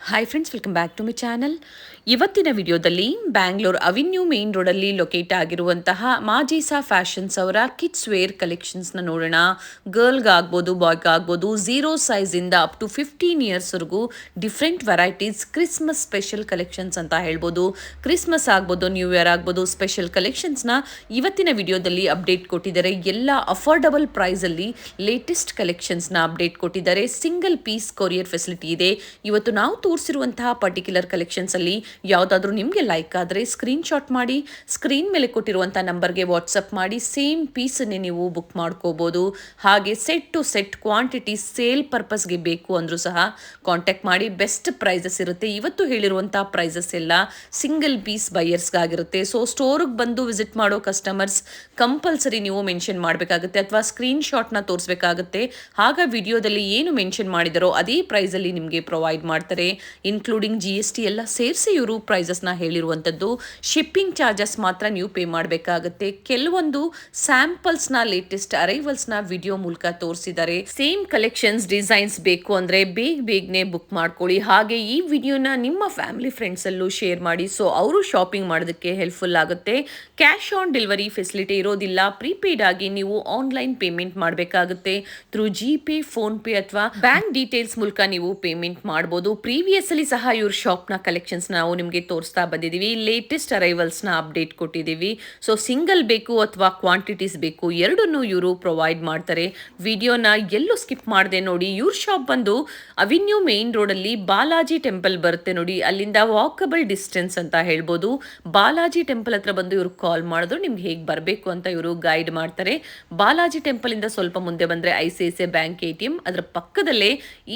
Hi friends, welcome back to my channel. ಇವತ್ತಿನ ವಿಡಿಯೋದಲ್ಲಿ Bangalore avenue main ರೋಡಲ್ಲಿ ಲೊಕೇಟ್ ಆಗಿರುವಂತಹ ಮಾಜೀಸಾ ಫ್ಯಾಷನ್ಸ್ ಅವರ ಕಿಡ್ಸ್ ವೇರ್ ಕಲೆಕ್ಷನ್ಸ್ನ ನೋಡೋಣ. ಗರ್ಲ್ಗಾಗ್ಬೋದು, ಬಾಯ್ಗಾಗ್ಬೋದು, 0 ಸೈಜಿಂದ ಅಪ್ ಟು 15 ಇಯರ್ಸ್ವರೆಗೂ different varieties Christmas special collections ಅಂತ ಹೇಳ್ಬೋದು. ಕ್ರಿಸ್ಮಸ್ ಆಗ್ಬೋದು, ನ್ಯೂ ಇಯರ್ ಆಗ್ಬೋದು, ಸ್ಪೆಷಲ್ ಕಲೆಕ್ಷನ್ಸ್ನ ಇವತ್ತಿನ ವಿಡಿಯೋದಲ್ಲಿ ಅಪ್ಡೇಟ್ ಕೊಟ್ಟಿದ್ದಾರೆ. ಎಲ್ಲ ಅಫೋರ್ಡಬಲ್ ಪ್ರೈಸಲ್ಲಿ ಲೇಟೆಸ್ಟ್ ಕಲೆಕ್ಷನ್ಸ್ನ ಅಪ್ಡೇಟ್ ಕೊಟ್ಟಿದ್ದಾರೆ. ಸಿಂಗಲ್ ಪೀಸ್ ಕೊರಿಯರ್ ಫೆಸಿಲಿಟಿ ಇದೆ. ಇವತ್ತು ನಾವು ತೋರಿಸಿರುವಂತಹ ಪರ್ಟಿಕ್ಯುಲರ್ ಕಲೆಕ್ಷನ್ಸ್ ಅಲ್ಲಿ ಯಾವುದಾದ್ರೂ ನಿಮಗೆ ಲೈಕ್ ಆದರೆ ಸ್ಕ್ರೀನ್ ಶಾಟ್ ಮಾಡಿ ಸ್ಕ್ರೀನ್ ಮೇಲೆ ಕೊಟ್ಟಿರುವಂತಹ ನಂಬರ್ಗೆ ವಾಟ್ಸಪ್ ಮಾಡಿ ಸೇಮ್ ಪೀಸನ್ನೇ ನೀವು ಬುಕ್ ಮಾಡ್ಕೋಬಹುದು. ಹಾಗೆ set to set quantity sale ಪರ್ಪಸ್ಗೆ ಬೇಕು ಅಂದರೂ ಸಹ ಕಾಂಟ್ಯಾಕ್ಟ್ ಮಾಡಿ. ಬೆಸ್ಟ್ ಪ್ರೈಸಸ್ ಇರುತ್ತೆ. ಇವತ್ತು ಹೇಳಿರುವಂತಹ ಪ್ರೈಸಸ್ ಎಲ್ಲ ಸಿಂಗಲ್ ಪೀಸ್ ಬೈಯರ್ಸ್ಗಾಗಿರುತ್ತೆ. ಸೊ ಸ್ಟೋರ್ಗೆ ಬಂದು ವಿಸಿಟ್ ಮಾಡೋ ಕಸ್ಟಮರ್ಸ್ ಕಂಪಲ್ಸರಿ ನೀವು ಮೆನ್ಷನ್ ಮಾಡಬೇಕಾಗುತ್ತೆ ಅಥವಾ ಸ್ಕ್ರೀನ್ ಶಾಟ್ನ ತೋರಿಸಬೇಕಾಗುತ್ತೆ. ಆಗ ವಿಡಿಯೋದಲ್ಲಿ ಏನು ಮೆನ್ಷನ್ ಮಾಡಿದಾರೋ ಅದೇ ಪ್ರೈಸಲ್ಲಿ ನಿಮಗೆ ಪ್ರೊವೈಡ್ ಮಾಡ್ತಾರೆ. ಇನ್ಕ್ಲೂಡಿಂಗ್ GST ಎಲ್ಲ ಸೇರಿಸಿ ಇವರು ಪ್ರೈಸಸ್ನ ಹೇಳಿರುವಂಥದ್ದು. ಶಿಪ್ಪಿಂಗ್ ಚಾರ್ಜಸ್ ಮಾತ್ರ ನೀವು ಪೇ ಮಾಡಬೇಕಾಗುತ್ತೆ. ಕೆಲವೊಂದು ಸ್ಯಾಂಪಲ್ಸ್ನ ಲೇಟೆಸ್ಟ್ ಅರೈವಲ್ಸ್ನ ವಿಡಿಯೋ ಮೂಲಕ ತೋರಿಸಿದ್ದಾರೆ. ಸೇಮ್ ಕಲೆಕ್ಷನ್ಸ್ ಡಿಸೈನ್ಸ್ ಬೇಕು ಅಂದರೆ ಬೇಗನೆ ಬುಕ್ ಮಾಡ್ಕೊಳ್ಳಿ. ಹಾಗೆ ಈ ವಿಡಿಯೋನ ನಿಮ್ಮ ಫ್ಯಾಮಿಲಿ ಫ್ರೆಂಡ್ಸಲ್ಲೂ ಶೇರ್ ಮಾಡಿ. ಸೊ ಅವರು ಶಾಪಿಂಗ್ ಮಾಡೋದಕ್ಕೆ ಹೆಲ್ಪ್ಫುಲ್ ಆಗುತ್ತೆ. ಕ್ಯಾಶ್ ಆನ್ ಡೆಲಿವರಿ ಫೆಸಿಲಿಟಿ ಇರೋದಿಲ್ಲ. ಪ್ರೀಪೇಯ್ಡ್ ಆಗಿ ನೀವು ಆನ್ಲೈನ್ ಪೇಮೆಂಟ್ ಮಾಡಬೇಕಾಗುತ್ತೆ. ಥ್ರೂ GPay, ಫೋನ್ಪೇ ಅಥವಾ ಬ್ಯಾಂಕ್ ಡೀಟೇಲ್ಸ್ ಮೂಲಕ ನೀವು ಪೇಮೆಂಟ್ ಮಾಡ್ಬೋದು. ಪ್ರೀವಿಯಸ್ಲಿ ಸಹ ಇವ್ರ ಶಾಪ್ನ ಕಲೆಕ್ಷನ್ಸ್ ನಾವು ನಿಮಗೆ ತೋರಿಸ್ತಾ ಬಂದಿದ್ದೀವಿ. ಲೇಟೆಸ್ಟ್ ಅರೈವಲ್ಸ್ನ ಅಪ್ಡೇಟ್ ಕೊಟ್ಟಿದ್ದೀವಿ. ಸೊ ಸಿಂಗಲ್ ಬೇಕು ಅಥವಾ ಕ್ವಾಂಟಿಟೀಸ್ ಬೇಕು ಎರಡನ್ನೂ ಇವರು ಪ್ರೊವೈಡ್ ಮಾಡ್ತಾರೆ. ವಿಡಿಯೋನ ಎಲ್ಲೂ ಸ್ಕಿಪ್ ಮಾಡದೆ ನೋಡಿ. ಇವ್ರ ಶಾಪ್ ಬಂದು ಅವಿನ್ಯೂ ಮೇನ್ ರೋಡಲ್ಲಿ ಬಾಲಾಜಿ ಟೆಂಪಲ್ ಬರುತ್ತೆ ನೋಡಿ. ಅಲ್ಲಿಂದ ವಾಕಬಲ್ ಡಿಸ್ಟೆನ್ಸ್ ಅಂತ ಹೇಳ್ಬೋದು. ಬಾಲಾಜಿ ಟೆಂಪಲ್ ಹತ್ರ ಬಂದು ಇವ್ರು ಕಾಲ್ ಮಾಡಿದ್ರು ನಿಮ್ಗೆ ಹೇಗೆ ಬರಬೇಕು ಅಂತ ಇವರು ಗೈಡ್ ಮಾಡ್ತಾರೆ. ಬಾಲಾಜಿ ಟೆಂಪಲ್ ಇಂದ ಸ್ವಲ್ಪ ಮುಂದೆ ಬಂದರೆ ICICI ಬ್ಯಾಂಕ್ ATM, ಅದರ ಪಕ್ಕದಲ್ಲೇ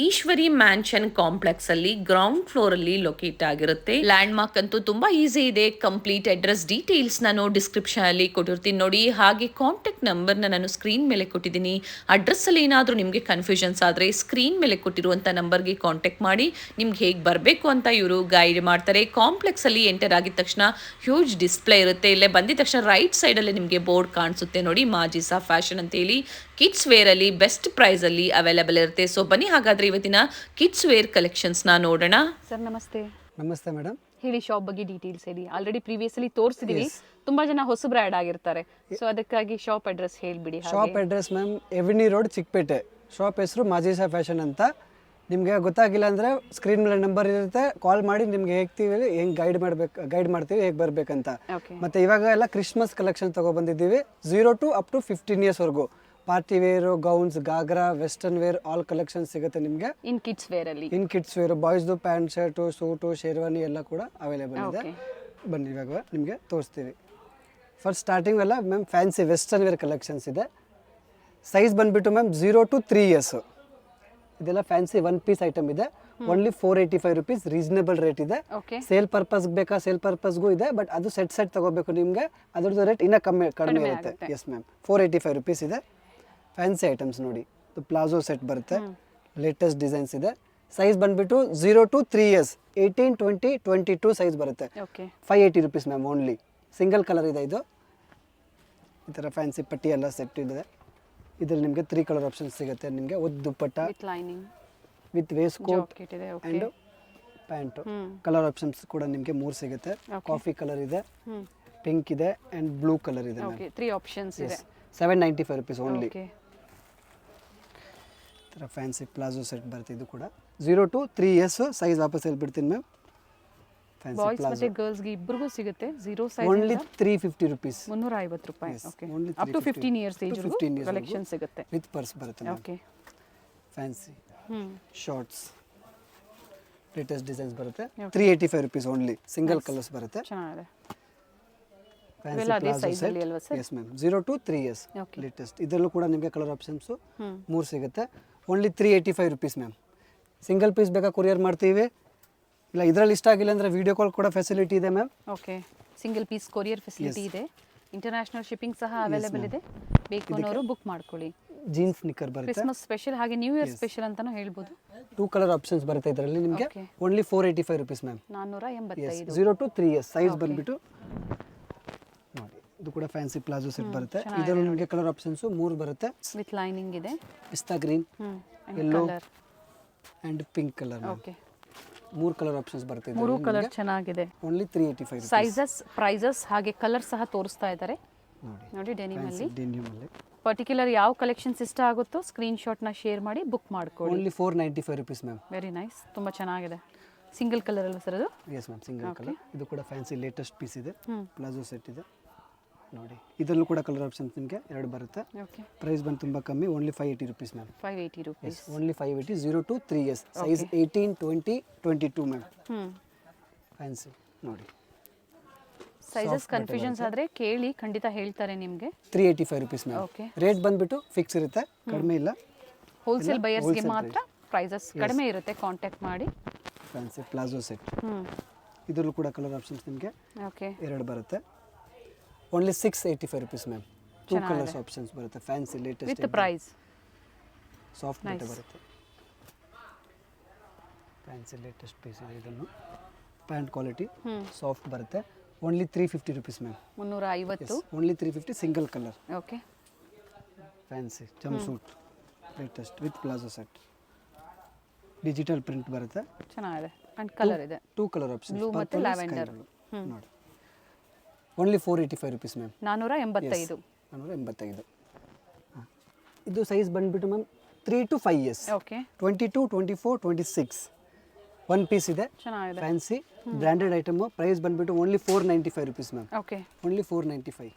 ಈಶ್ವರಿ ಮ್ಯಾನ್ಷನ್ ಕಾಂಪ್ಲೆಕ್ಸ್ ಅಲ್ಲಿ ಗ್ರೌಂಡ್ ಫ್ಲೋರ್ ಅಲ್ಲಿ ಲೊಕೇಟ್ ಆಗಿರುತ್ತೆ. ಲ್ಯಾಂಡ್ ಮಾರ್ಕ್ ಅಂತೂ ತುಂಬಾ ಈಸಿ ಇದೆ. ಕಂಪ್ಲೀಟ್ ಅಡ್ರೆಸ್ ಡೀಟೇಲ್ಸ್ ನಾನು ಡಿಸ್ಕ್ರಿಪ್ಷನ್ ಅಲ್ಲಿ ಕೊಟ್ಟಿರ್ತೀನಿ ನೋಡಿ. ಹಾಗೆ ಕಾಂಟ್ಯಾಕ್ಟ್ ನಂಬರ್ನ ನಾನು ಸ್ಕ್ರೀನ್ ಮೇಲೆ ಕೊಟ್ಟಿದ್ದೀನಿ. ಅಡ್ರೆಸ್ ಅಲ್ಲಿ ಏನಾದರೂ ನಿಮಗೆ ಕನ್ಫ್ಯೂಷನ್ಸ್ ಆದರೆ ಸ್ಕ್ರೀನ್ ಮೇಲೆ ಕೊಟ್ಟಿರುವಂಥ ನಂಬರ್ಗೆ ಕಾಂಟ್ಯಾಕ್ಟ್ ಮಾಡಿ ನಿಮ್ಗೆ ಹೇಗೆ ಬರಬೇಕು ಅಂತ ಇವರು ಗೈಡ್ ಮಾಡ್ತಾರೆ. ಕಾಂಪ್ಲೆಕ್ಸ್ ಅಲ್ಲಿ ಎಂಟರ್ ಆಗಿದ ತಕ್ಷಣ ಹ್ಯೂಜ್ ಡಿಸ್ಪ್ಲೇ ಇರುತ್ತೆ. ಇಲ್ಲೇ ಬಂದಿದ ತಕ್ಷಣ ರೈಟ್ ಸೈಡ್ ಅಲ್ಲಿ ನಿಮಗೆ ಬೋರ್ಡ್ ಕಾಣಿಸುತ್ತೆ ನೋಡಿ, ಮಾಜೀಸಾ ಫ್ಯಾಷನ್ ಅಂತ ಹೇಳಿ. ಕಿಡ್ಸ್ ವೇರ್ ಅಲ್ಲಿ ಬೆಸ್ಟ್ ಪ್ರೈಸ್ ಅಲ್ಲಿ ಅವೈಲೇಬಲ್ ಇರುತ್ತೆ. ಸೊ ಬನ್ನಿ ಹಾಗಾದ್ರೆ ಇವತ್ತಿನ ಕಿಡ್ಸ್ ವೇರ್ ಕಲೆಕ್ಷನ್ಸ್ನ ನೋಡೋಣ. ಸರ್ ನಮಸ್ತೆ. ನಮಸ್ತೆ ಮೇಡಮ್. ಹೇಳಿ ಶಾಪ್ ಬಗ್ಗೆ ಡೀಟೇಲ್ಸ್ ಹೇಳಿ. ಆಲ್ರೆಡಿ ಪ್ರೀವಿಯಸ್ಲಿ ತೋರಿಸಿದೀವಿ. ತುಂಬಾ ಜನ ಹೊಸಬ್ರು ಆ್ಯಡ್ ಆಗಿರ್ತಾರೆ. ಸೊ ಅದಕ್ಕಾಗಿ ಶಾಪ್ ಅಡ್ರೆಸ್ ಹೇಳ್ಬಿಡಿ. Shop address ma'am avenue road, Chickpet. Shop ಹೆಸರು ಮಾಜೀಸಾ ಫ್ಯಾಷನ್ ಅಂತ. ನಿಮಗೆ ಗೊತ್ತಾಗಿಲ್ಲ ಅಂದರೆ ಸ್ಕ್ರೀನ್ ಮೇಲೆ ನಂಬರ್ ಇರುತ್ತೆ, ಕಾಲ್ ಮಾಡಿ ನಿಮ್ಗೆ ಹೆಂಗೆ ಗೈಡ್ ಮಾಡ್ತೀವಿ ಹೇಗೆ ಬರಬೇಕಂತ. ಮತ್ತು ಇವಾಗ ಎಲ್ಲ ಕ್ರಿಸ್ಮಸ್ ಕಲೆಕ್ಷನ್ ತೊಗೊಬಂದಿದ್ದೀವಿ. 0 to up to 15 ಇಯರ್ಸ್ವರೆಗೂ. Party wear, gowns, ghagra, western wear all collection ಸಿಗುತ್ತೆ ನಿಮಗೆ. ಇನ್ ಕಿಡ್ಸ್ ವೇರ್ ಅಲ್ಲಿ ಬಾಯ್ಸ್ದು ಪ್ಯಾಂಟ್, ಶರ್ಟು, ಸೂಟು, ಶೇರ್ವಾನಿ ಎಲ್ಲ ಕೂಡ ಅವೈಲೇಬಲ್ ಇದೆ. ಬನ್ನಿ ಇವಾಗ ನಿಮಗೆ ತೋರಿಸ್ತೀವಿ. ಫಸ್ಟ್ ಸ್ಟಾರ್ಟಿಂಗ್ ಎಲ್ಲ ma'am fancy western wear collections ಇದೆ. ಸೈಜ್ ಬಂದುಬಿಟ್ಟು ಮ್ಯಾಮ್ 0 to 3 ಇಯರ್ಸು. ಇದೆಲ್ಲ ಫ್ಯಾನ್ಸಿ 1 ಪೀಸ್ ಐಟಮ್ ಇದೆ. ಓನ್ಲಿ 485 rupees ರೀಸನೇಬಲ್ ರೇಟ್ ಇದೆ. ಸೇಲ್ ಪರ್ಪಸ್ ಬೇಕಾ, ಸೇಲ್ ಪರ್ಪಸ್ಗೂ ಇದೆ. ಬಟ್ ಅದು ಸೆಟ್ ತಗೋಬೇಕು ನಿಮಗೆ, ಅದ್ರದ್ದು ರೇಟ್ ಇನ್ನೂ ಕಡಿಮೆ ಇರುತ್ತೆ. ಎಸ್ ಮ್ಯಾಮ್, 485 rupees ಇದೆ. ಫ್ಯಾನ್ಸಿ ಐಟಮ್ಸ್ ನೋಡಿ. ಪ್ಲಾಜೋ ಸೆಟ್ ಬರುತ್ತೆ, ಲೇಟೆಸ್ಟ್ ಡಿಸೈನ್ಸ್ ಇದೆ. ಸೈಜ್ ಬಂದುಬಿಟ್ಟು 0 to 3 ಇಯರ್ಸ್, 18, 20, 22 ಸೈಜ್ ಬರುತ್ತೆ. 580 rupees ma'am only. Single colour ಇದೆ ಇದು. ಈ ಥರ ಫ್ಯಾನ್ಸಿ ಪಟ್ಟಿ ಎಲ್ಲ ಸೆಟ್ ಇದೆ. ಇದರಲ್ಲಿ ನಿಮಗೆ 3 ಕಲರ್ ಆಪ್ಷನ್ಸ್ ಸಿಗುತ್ತೆ ನಿಮಗೆ. Dupatta with waistcoat and pant. Colour options ಕೂಡ ನಿಮಗೆ 3 ಸಿಗುತ್ತೆ. ಕಾಫಿ ಕಲರ್ ಇದೆ, ಪಿಂಕ್ ಇದೆ ಆ್ಯಂಡ್ ಬ್ಲೂ ಕಲರ್ ಇದೆ. 3 ಆಪ್ಷನ್ಸ್ ಇದೆ. 795 rupees ಓನ್ಲಿ. ಥರ ಫ್ಯಾನ್ಸಿ ಪ್ಲಾಜೋ ಸೆಟ್ ಬರುತ್ತೆ. ಇದು ಕೂಡ 0 to 3 ಇಯರ್ಸ್. ಸೈಜ್ ವಾಪಸ್ ಹೇಳ್ಬಿಡ್ತೀನಿ ಮ್ಯಾಮ್. ಬಾಯ್ಸ್ ಮತ್ತೆ ಗರ್ಲ್ಸ್ ಗೆ ಇಬ್ಬರಿಗೂ ಸಿಗುತ್ತೆ. 0 ಸೈಜ್ ಓನ್ಲಿ 350 rupees, 350 ರೂಪಾಯಿ. Okay, up to 15 years age collection ಸಿಗುತ್ತೆ. ವಿತ್ ಪರ್ಸ್ ಬರುತ್ತೆ. Okay, fancy shorts latest designs ಬರುತ್ತೆ. 385 rupees ಓನ್ಲಿ. ಸಿಂಗಲ್ ಕಲರ್ಸ್ ಬರುತ್ತೆ. ಚೆನ್ನಾಗಿದೆ. Fancy palazzo set. Yes ma'am, 0 to 3 years latest. ಇದರಲ್ಲೂ ಕೂಡ ನಿಮಗೆ ಕಲರ್ ಆಪ್ಷನ್ಸು 3 ಸಿಗುತ್ತೆ. Only 385 rupees ma'am. Single piece ಬೇಕಾ ಕೊರಿಯರ್ ಮಾಡ್ತೀವಿ. ಇಲ್ಲ ಇದರಲ್ಲಿ ಇಷ್ಟ ಆಗಿಲ್ಲ ಅಂದರೆ ವಿಡಿಯೋ ಕಾಲ್ ಕೂಡ ಫೆಸಿಲಿಟಿ ಇದೆ ma'am. Okay, single piece courier facility ಇದೆ. ಇಂಟರ್ನ್ಯಾಷನಲ್ ಶಿಪ್ಪಿಂಗ್ ಸಹ ಅವೈಲೇಬಲ್ ಇದೆ. ಬೇಕು ಅನ್ನೋರು ಬುಕ್ ಮಾಡ್ಕೊಳ್ಳಿ. ಜೀನ್ಸ್ ನಿಕ್ಕರ್ ಬರುತ್ತೆ. ಕ್ರಿಸ್ಮಸ್ ಸ್ಪೆಷಲ್ ಹಾಗೆ ನ್ಯೂ ಇಯರ್ ಸ್ಪೆಷಲ್ ಅಂತಾನೂ ಹೇಳ್ಬೋದು. 2 ಕಲರ್ ಆಪ್ಷನ್ಸ್ ಬರುತ್ತೆ ಇದರಲ್ಲಿ ನಿಮಗೆ. Only 485 rupees ma'am. 485. 0 to 3 years. Size ಬಂದುಬಿಟ್ಟು ನೋಡಿ. ಇದು ಕೂಡ ಫ್ಯಾನ್ಸಿ ಪ್ಲಾಜೋ ಸೆಟ್ ಬರುತ್ತೆ. ಇದರಲ್ಲಿ ನಿಮಗೆ ಕಲರ್ ಆಪ್ಷನ್ಸು 3 ಬರುತ್ತೆ. ವಿತ್ ಲೈನಿಂಗ್ ಇದೆ. ಪಿಸ್ತಾ green, yellow and pink colour. Okay, ಮೂರು ಕಲರ್ ಆಪ್ಷನ್ಸ್ ಬರುತ್ತೆ ಮೂರು ಕಲರ್ ಚೆನ್ನಾಗಿದೆ. ಓನ್ಲಿ 385 ಸೈಜಸ್, ಪ್ರೈಸಸ್ ಹಾಗೆ ಕಲರ್ ಸಹ ತೋರಿಸ್ತಾ ಇದ್ದಾರೆ ನೋಡಿ. ನೋಡಿ. ಡೆನಿಮ್ ಅಲ್ಲಿ ಡೆನಿಮ್ ಅಲ್ಲಿ ಪರ್ಟಿಕ್ಯುಲರ್ ಯಾವ ಕಲೆಕ್ಷನ್ಸ್ ಇಷ್ಟ ಆಗುತ್ತೋ ಸ್ಕ್ರೀನ್ ಶಾಟ್ ನ ಶೇರ್ ಮಾಡಿ ಬುಕ್ ಮಾಡ್ಕೊಳ್ಳಿ. Only 495 rupees ma'am. Very nice, ತುಂಬಾ ಚೆನ್ನಾಗಿದೆ. ಸಿಂಗಲ್ ಕಲರ್ ಅಲ್ವಾ ಸರ್ ಅದು? Yes ma'am, single colour. ಇದು ಕೂಡ ಫ್ಯಾನ್ಸಿ ಲೇಟೆಸ್ಟ್ ಪೀಸ್ ಇದೆ, ಪ್ಲಾಜೋ ಸೆಟ್ ಇದೆ ನೋಡಿ. ಇದರಲ್ಲೂ ಕೂಡ ಕಲರ್ ಆಪ್ಷನ್ಸ್ ನಿಮಗೆ 2 ಬರುತ್ತೆ. ಓಕೆ, ಪ್ರೈಸ್ ಬಂದು ತುಂಬ ಕಮ್ಮಿ, only 580 rupees ma'am. 580 rupees. Only 580, 0 to 3 years, size 18, 20, 22 ma'am. Fancy ನೋಡಿ. ಸೈಜಸ್ ಕನ್ಫ್ಯೂಷನ್ಸ್ ಆದ್ರೆ ಕೇಳಿ, ಖಂಡಿತ ಹೇಳ್ತಾರೆ ನಿಮಗೆ. 385 rupees ಮ್ಯಾಮ್. ಓಕೆ, ರೇಟ್ ಬಂದ್ಬಿಟ್ಟು ಫಿಕ್ಸ್ ಇರುತ್ತೆ, ಕಡಿಮೆ ಇಲ್ಲ. ಹೋಲ್ಸೇಲ್ ಬಯರ್ಸ್ಗೆ ಮಾತ್ರ ಪ್ರೈಸಸ್ ಕಡಿಮೆ ಇರುತ್ತೆ, ಕಾಂಟ್ಯಾಕ್ಟ್ ಮಾಡಿ. Fancy palazzo set. ಇದರಲ್ಲೂ ಕೂಡ ಕಲರ್ ಆಪ್ಷನ್ಸ್ ನಿಮಗೆ ಓಕೆ 2 ಬರುತ್ತೆ. Only 685 rupees ma'am. 2 colours options ಬರುತ್ತೆ, fancy latest with price. Soft ಬಟ್ಟೆ ಬರುತ್ತೆ, ಫ್ಯಾನ್ಸಿ ಲೇಟೆಸ್ಟ್ ಪೀಸ್ ಇದೆ. ಇದನ್ನು ಪ್ಯಾಂಟ್ ಕ್ವಾಲಿಟಿ ಸಾಫ್ಟ್ ಬರುತ್ತೆ. Only 350 rupees ma'am. 350. Only 350, single colour. Okay, fancy jumpsuit latest with palazzo set. Digital print ಬರುತ್ತೆ, ಚೆನ್ನಾಗಿದೆ. And colour ಇದೆ, 2 colour options, blue ಮತ್ತು lavender. ನೋಡಿ. Only 485 rupees ma'am. 485. 485. ಇದು size ಬಂದ್ಬಿಟ್ಟು ma'am 3 to 5 years. Okay, 22, 24, 26 1 piece ಇದೆ. ಚೆನ್ನಾಗಿದೆ. Fancy branded item. Price ಬಂದ್ಬಿಟ್ಟು only 495 rupees ma'am. Okay, only 495.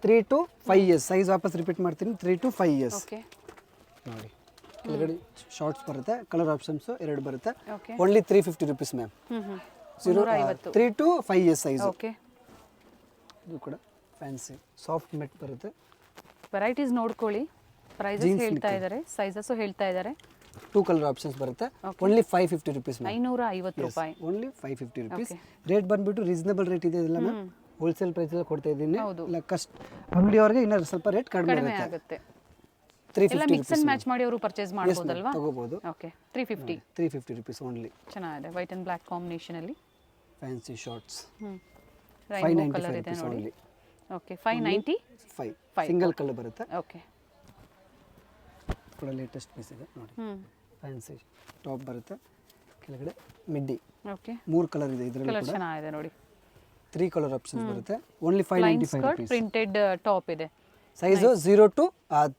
3 to 5 years size ವಾಪಸ್ ರಿಪೀಟ್ ಮಾಡ್ತೀನಿ, 3 to 5 years. ಓಕೆ, ನೋಡಿ. ಕೆಳಗಡೆ ಶಾರ್ಟ್ಸ್ ಬರುತ್ತೆ, ಕಲರ್ ಆಪ್ಷನ್ಸ್ 2 ಬರುತ್ತೆ. Okay, only 350 rupees ma'am. 3 to 5 years size. Okay. ಇದು ಕೂಡ ಫ್ಯಾನ್ಸಿ ಸಾಫ್ಟ್ ಮೆಟ್ ಬರುತ್ತೆ. ವೆರೈಟೀಸ್ ನೋಡ್ಕೊಳ್ಳಿ. ಪ್ರೈಸಸ್ ಹೇಳ್ತಾ ಇದ್ದಾರೆ, ಸೈಜಸ್ ಹೇಳ್ತಾ ಇದ್ದಾರೆ. 2 ಕಲರ್ ಆಪ್ಷನ್ಸ್ ಬರುತ್ತೆ. Only 550 rupees ma'am. 550 ರೂಪಾಯಿ. Only 550 rupees. ರೇಟ್ ಬಂದ್ಬಿಟ್ಟು ರೀಸನಬಲ್ ರೇಟ್ ಇದೆ ಇದೆಲ್ಲ ಮ್ಯಾಮ್. ಹೋಲ್ಸೇಲ್ ಪ್ರೈಸ್ ಎಲ್ಲ ಕೊಡ್ತಾ ಇದ್ದೀನಿ. ಇಲ್ಲ ಅಂಗಡಿಯವ್ರಿಗೆ ಇನ್ನೂ ಸ್ವಲ್ಪ ರೇಟ್ ಕಡಿಮೆ ಆಗುತ್ತೆ. 350 ಮಿಕ್ಸ್ ಅಂಡ್ ಮ್ಯಾಚ್ ಮಾಡಿ ಅವರು ಪರ್ಚೇಸ್ ಮಾಡಬಹುದಲ್ವಾ? ತಗೋಬಹುದು. Okay, 350 rupees only. ಚೆನ್ನಾಗಿದೆ. ವೈಟ್ ಅಂಡ್ ಬ್ಲಾಕ್ ಕಾಂಬಿನೇಷನ್ ಅಲ್ಲಿ ಫ್ಯಾನ್ಸಿ ಶಾರ್ಟ್ಸ್. ರೈನ್ಬೋ ಕಲರ್ ಇದೆ ನೋಡಿ. ಓಕೆ, 595 ಸಿಂಗಲ್ ಕಲರ್ ಬರುತ್ತೆ. ಓಕೆ, ಕೂಡ ಲೇಟೆಸ್ಟ್ ಪೀಸ್ ಇದೆ ನೋಡಿ. ಫ್ಯಾನ್ಸಿ ಟಾಪ್ ಬರುತ್ತೆ, ಕೆಳಗಡೆ ಮಿಡ್ಡಿ. ಓಕೆ, 3 ಕಲರ್ ಇದೆ ಇದರಲ್ಲಿ ಕಲರ್ ಕೂಡ. ಚೆನ್ನಾಗಿದೆ ನೋಡಿ. 3 ಕಲರ್ ಆಪ್ಷನ್ಸ್ ಬರುತ್ತೆ. Only 595 rupees. ಪ್ರಿಂಟೆಡ್ ಟಾಪ್ ಇದೆ. Size 0 to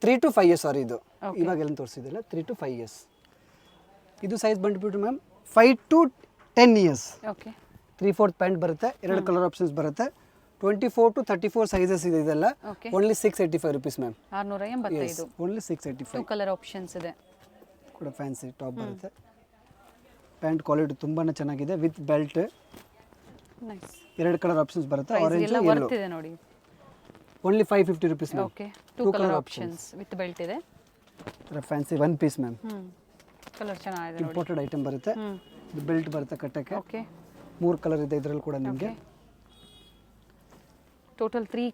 3 to 5 years. ಸಾರಿ, ಇದು ಇವಾಗ ಎಲ್ಲ ತೋರಿಸಿದಿಲ್ಲ. 3 to 5 years. ಇದು ಸೈಜ್ ಬಂದ್ಬಿಟ್ಟು ma'am 5 to 10 years. Okay, 3/4 pant ಬರುತ್ತೆ. 2 ಕಲರ್ ಆಪ್ಷನ್ಸ್ ಬರುತ್ತೆ. 24 to 34 ಸೈಜಸ್ ಇದೆ ಇದೆಲ್ಲ. Only 685 rupees ma'am. 685. Only 685. 2 colour options ಇದೆ. ಕೂಡ ಫ್ಯಾನ್ಸಿ ಟಾಪ್ ಬರುತ್ತೆ. ಪ್ಯಾಂಟ್ ಕ್ವಾಲಿಟಿ ತುಂಬಾನೇ ಚೆನ್ನಾಗಿದೆ with belt. Nice. 2 colour options ಬರುತ್ತೆ, ಆರೆಂಜ್ ಎಲ್ಲ ಯೆಲ್ಲೋ. ವರ್ತ್ ಇದೆ ನೋಡಿ. Only 550 rupees ma'am. Okay, 2 colour options with belt ಇದೆ. Fancy 1 piece ma'am. ಕಲರ್ ಚೆನ್ನಾಗಿದೆ ನೋಡಿ. ಇಂಪೋರ್ಟೆಡ್ ಐಟಮ್ ಬರುತ್ತೆ. ಇದು ಬೆಲ್ಟ್ ಬರುತ್ತೆ ಕಟ್ಟಕ್ಕೆ. ಓಕೆ, 3 ಕಲರ್ ಇದೆ ಇದರಲ್ಲಿ ಕೂಡ ನಿಮಗೆ. Total 3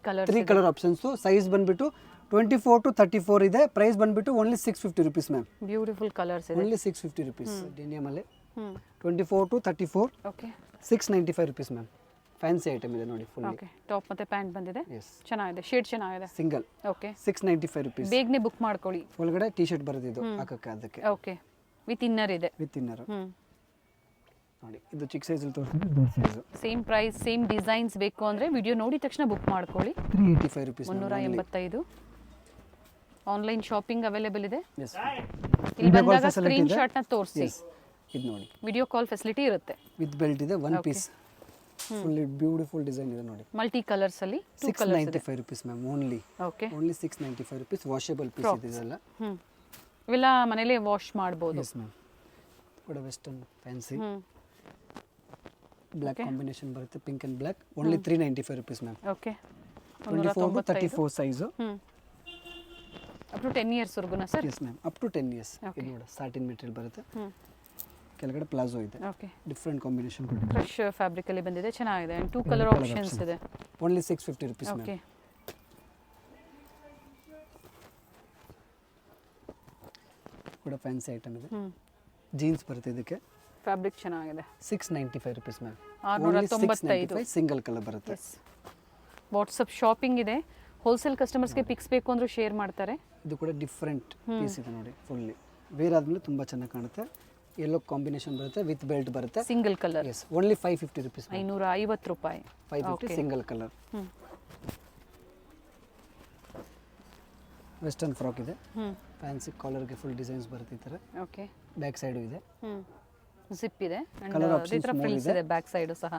colour options. ಸೈಜ್ ಬಂದ್ಬಿಟ್ಟು 24 to 34 ಇದೆ. ಪ್ರೈಸ್ ಬಂದ್ಬಿಟ್ಟು only 650 rupees ma'am. Beautiful colours ಇದೆ. Only 650 rupees. ಡೆನಿಮ್ ಅಲ್ಲಿ 24 to 34. Okay, 695 rupees ma'am. Fancy item ಇದೆ ನೋಡಿ ಫುಲ್. ಓಕೆ, ಟಾಪ್ ಮತ್ತೆ ಪ್ಯಾಂಟ್ ಬಂದಿದೆ. ಎಸ್, ಚೆನ್ನಾಗಿದೆ. ಶೇಡ್ ಚೆನ್ನಾಗಿದೆ. ಸಿಂಗಲ್. Okay, 695 rupees. ಬೇಗನೆ ಬುಕ್ ಮಾಡ್ಕೊಳ್ಳಿ. ಒಳಗಡೆ ಟಿ ಶರ್ಟ್ ಬರುತ್ತೆ ಇದು ಹಾಕಕ್ಕೆ, ಅದಕ್ಕೆ ಓಕೆ, ವಿತ್ ಇನ್ನರ್ ಇದೆ. ವಿತ್ ಇನ್ನರ್ ನೋಡಿ. ಇದು ಚಿಕ್ಕ ಸೈಜ್ ಅಲ್ಲಿ ತೋರಿಸ್ತೀನಿ, ದೊಡ್ಡ size. Same price, same designs ಬೇಕು ಅಂದ್ರೆ ವಿಡಿಯೋ ನೋಡಿ ತಕ್ಷಣ ಬುಕ್ ಮಾಡ್ಕೊಳ್ಳಿ. 385 rupees. 385. ಆನ್ಲೈನ್ ಶಾಪಿಂಗ್ ಅವೈಲೇಬಲ್ ಇದೆ. ಎಸ್, ಇಲ್ಲಿ ಬಂದಾಗ ಸ್ಕ್ರೀನ್ ಶಾಟ್ ನ ತೋರಿಸಿ. ಇದು ನೋಡಿ, ವಿಡಿಯೋ ಕಾಲ್ ಫೆಸಿಲಿಟಿ ಇರುತ್ತೆ. ವಿತ್ ಬೆಲ್ಟ್ ಇದೆ. 1 ಪೀಸ್ ಫುಲ್ಲಿ ಬ್ಯೂಟಿಫುಲ್ ಡಿಸೈನ್ ಇದೆ ನೋಡಿ. ಮಲ್ಟಿ ಕಲರ್ಸ್ ಅಲ್ಲಿ 2 ಕಲರ್ಸ್ ಇದೆ. 695 rupees ma'am. Only okay, only 695 rupees. Washable piece ಇದೆ ಇದೆಲ್ಲ. ಇವೆಲ್ಲ ಮನೇಲೆ ವಾಶ್ ಮಾಡಬಹುದು. Yes ma'am. ಕೂಡ ವೆಸ್ಟರ್ನ್ ಫ್ಯಾನ್ಸಿ ಬ್ಲಾಕ್ ಕಾಂಬಿನೇಷನ್ ಬರುತ್ತೆ, pink and black. Only 395 rupees ma'am. Okay, 24 to 34 size. Up to 10 ಇಯರ್ಸ್ ವರೆಗೂ sir? Yes ma'am, up to 10 years. ಇದು ನೋಡಿ, ಸಾಟಿನ್ ಮೆಟೀರಿಯಲ್ ಬರುತ್ತೆ. ಕೆಳಗಡೆ ಪ್ಲಾಜೋ ಇದೆ. Okay, different combination. Fresh fabric ಅಲ್ಲಿ ಬಂದಿದೆ, ಚೆನ್ನಾಗಿದೆ. 2 ಕಲರ್ ಆಪ್ಷನ್ಸ್ ಇದೆ. Only 650 rupees ma'am. ಓಕೆ, ಕೂಡ ಫ್ಯಾನ್ಸಿ ಐಟಮ್ ಇದೆ. ಜೀನ್ಸ್ ಬರುತ್ತೆ ಇದಕ್ಕೆ. ಫ್ಯಾಬ್ರಿಕ್ ಚೆನ್ನಾಗಿದೆ. 695 rupees ಮ್ಯಾಮ್. 695. ಸಿಂಗಲ್ ಕಲರ್ ಬರುತ್ತೆ. ವಾಟ್ಸಪ್ ಶಾಪಿಂಗ್ ಇದೆ. ಹೋಲ್ಸೇಲ್ ಕಸ್ಟಮರ್ಸ್ಗೆ ಪಿಕ್ಸ್ ಬೇಕು ಅಂದ್ರೆ ಶೇರ್ ಮಾಡ್ತಾರೆ. ಇದು ಕೂಡ ಡಿಫರೆಂಟ್ ಪೀಸ್ ಇದೆ ನೋಡಿ. ಫುಲ್ಲಿ ವೇರ್ ಆದ್ಮೇಲೆ ತುಂಬ ಚೆನ್ನಾಗಿ ಕಾಣುತ್ತೆ. ಯೆಲ್ಲೋ ಕಾಂಬಿನೇಷನ್ ಬರುತ್ತೆ ವಿತ್ ಬೆಲ್ಟ್ ಬರುತ್ತೆ. Single colour. Yes only 550 rupees. 550 ರೂಪಾಯಿ. 550 ಸಿಂಗಲ್ ಕಲರ್. ವೆಸ್ಟರ್ನ್ ಫ್ರಾಕ್ ಇದೆ. ಫ್ಯಾನ್ಸಿ ಕಾಲರ್ಗೆ ಫುಲ್ ಡಿಸೈನ್ಸ್ ಬರುತ್ತೆ ಈ ಥರ. ಓಕೆ. ಬ್ಯಾಕ್ ಸೈಡು ಇದೆ. ಜಿಪ್ ಇದೆ ಅಂಡ್ Colour ಅದೇ options ತರ more ಫ್ರಿಲ್ಸ್ ಇದೆ. ಇದೆ ಬ್ಯಾಕ್ ಸೈಡ್ ಸಹ.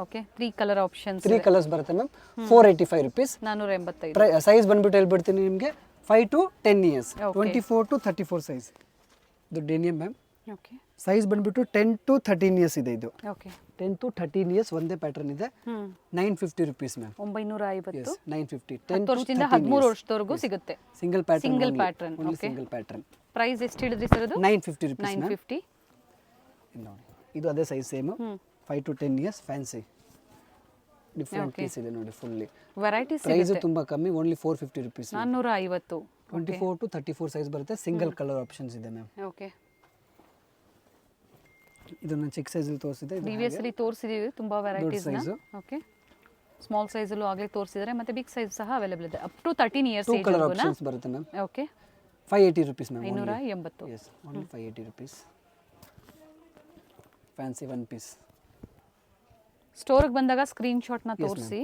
ಓಕೆ. 3 colour options. 3 ಕಲರ್ಸ್ ಬರುತ್ತೆ ಮ್ಯಾಮ್. 485 ರುಪೀಸ್. 485. ಸೈಜ್ ಬಂದ್ಬಿಟ್ಟು ಹೇಳ್ಬಿಡ್ತೀನಿ ನಿಮಗೆ 5 to 10 years. Okay. 24 to 34 size. ಇದು ಡೆನಿಯಮ್ ಮ್ಯಾಮ್. ಓಕೆ. ಸೈಜ್ ಬಂದ್ಬಿಟ್ಟು 10 to 13 ಇಯರ್ಸ್ ಇದೆ ಇದು. ಓಕೆ. 10 to 13 ಇಯರ್ಸ್ ಒಂದೇ ಪ್ಯಾಟರ್ನ್ ಇದೆ. 950 ರುಪೀಸ್ ಮ್ಯಾಮ್. 950. ಎಸ್ 950. 10 10 to ವರ್ಷದಿಂದ 13 13 years. ವರ್ಷದವರೆಗೂ ಸಿಗುತ್ತೆ. Single pattern. Single pattern, okay. Single pattern. Price ಎಷ್ಟು ಹೇಳಿದ್ರಿ ಸರ್ ಅದು? 950 ರುಪೀಸ್ ಮ್ಯಾಮ್. 950. ನೋಡಿ ಇದು ಅದೇ size same. 5 to 10 years fancy. Different piece ಇದೆ ನೋಡಿ ಫುಲ್ಲಿ. ವೆರೈಟೀಸ್ ಪ್ರೈಸ್ ಸಿಗುತ್ತೆ. ತುಂಬಾ ಕಮ್ಮಿ ಓನ್ಲಿ 450 ರುಪೀಸ್. 450. 24 to 34 ಸೈಜ್ ಬರುತ್ತೆ. ಸಿಂಗಲ್ ಕಲರ್ ಆಪ್ಷನ್ಸ್ ಇದೆ ಮ್ಯಾಮ್. ಓಕೆ. ಇದನ್ನ ಚಿಕ್ಕ ಸೈಜ್ ಅಲ್ಲಿ ತೋರಿಸಿದೆ. ಪ್ರಿವಿಯಸ್ಲಿ ತೋರಿಸಿದೀವಿ ತುಂಬಾ ವೆರೈಟೀಸ್ ನ. size. ಓಕೆ. ಸ್ಮಾಲ್ ಸೈಜ್ ಅಲ್ಲೂ ಆಗಲೇ ತೋರಿಸಿದ್ದಾರೆ ಮತ್ತೆ ಬಿಗ್ ಸೈಜ್ ಸಹ ಅವೈಲೇಬಲ್ ಇದೆ up to 13 years 2 age colour ವರೆಗೂ. ಆಪ್ಷನ್ಸ್ ಬರುತ್ತೆ ma'am. Okay. 580 rupees ma'am. 580. Yes only 580 rupees. Fancy one piece. ಸ್ಟೋರ್ಗೆ ಬಂದಾಗ ಸ್ಕ್ರೀನ್ ಶಾಟ್ ನ ತೋರಿಸಿ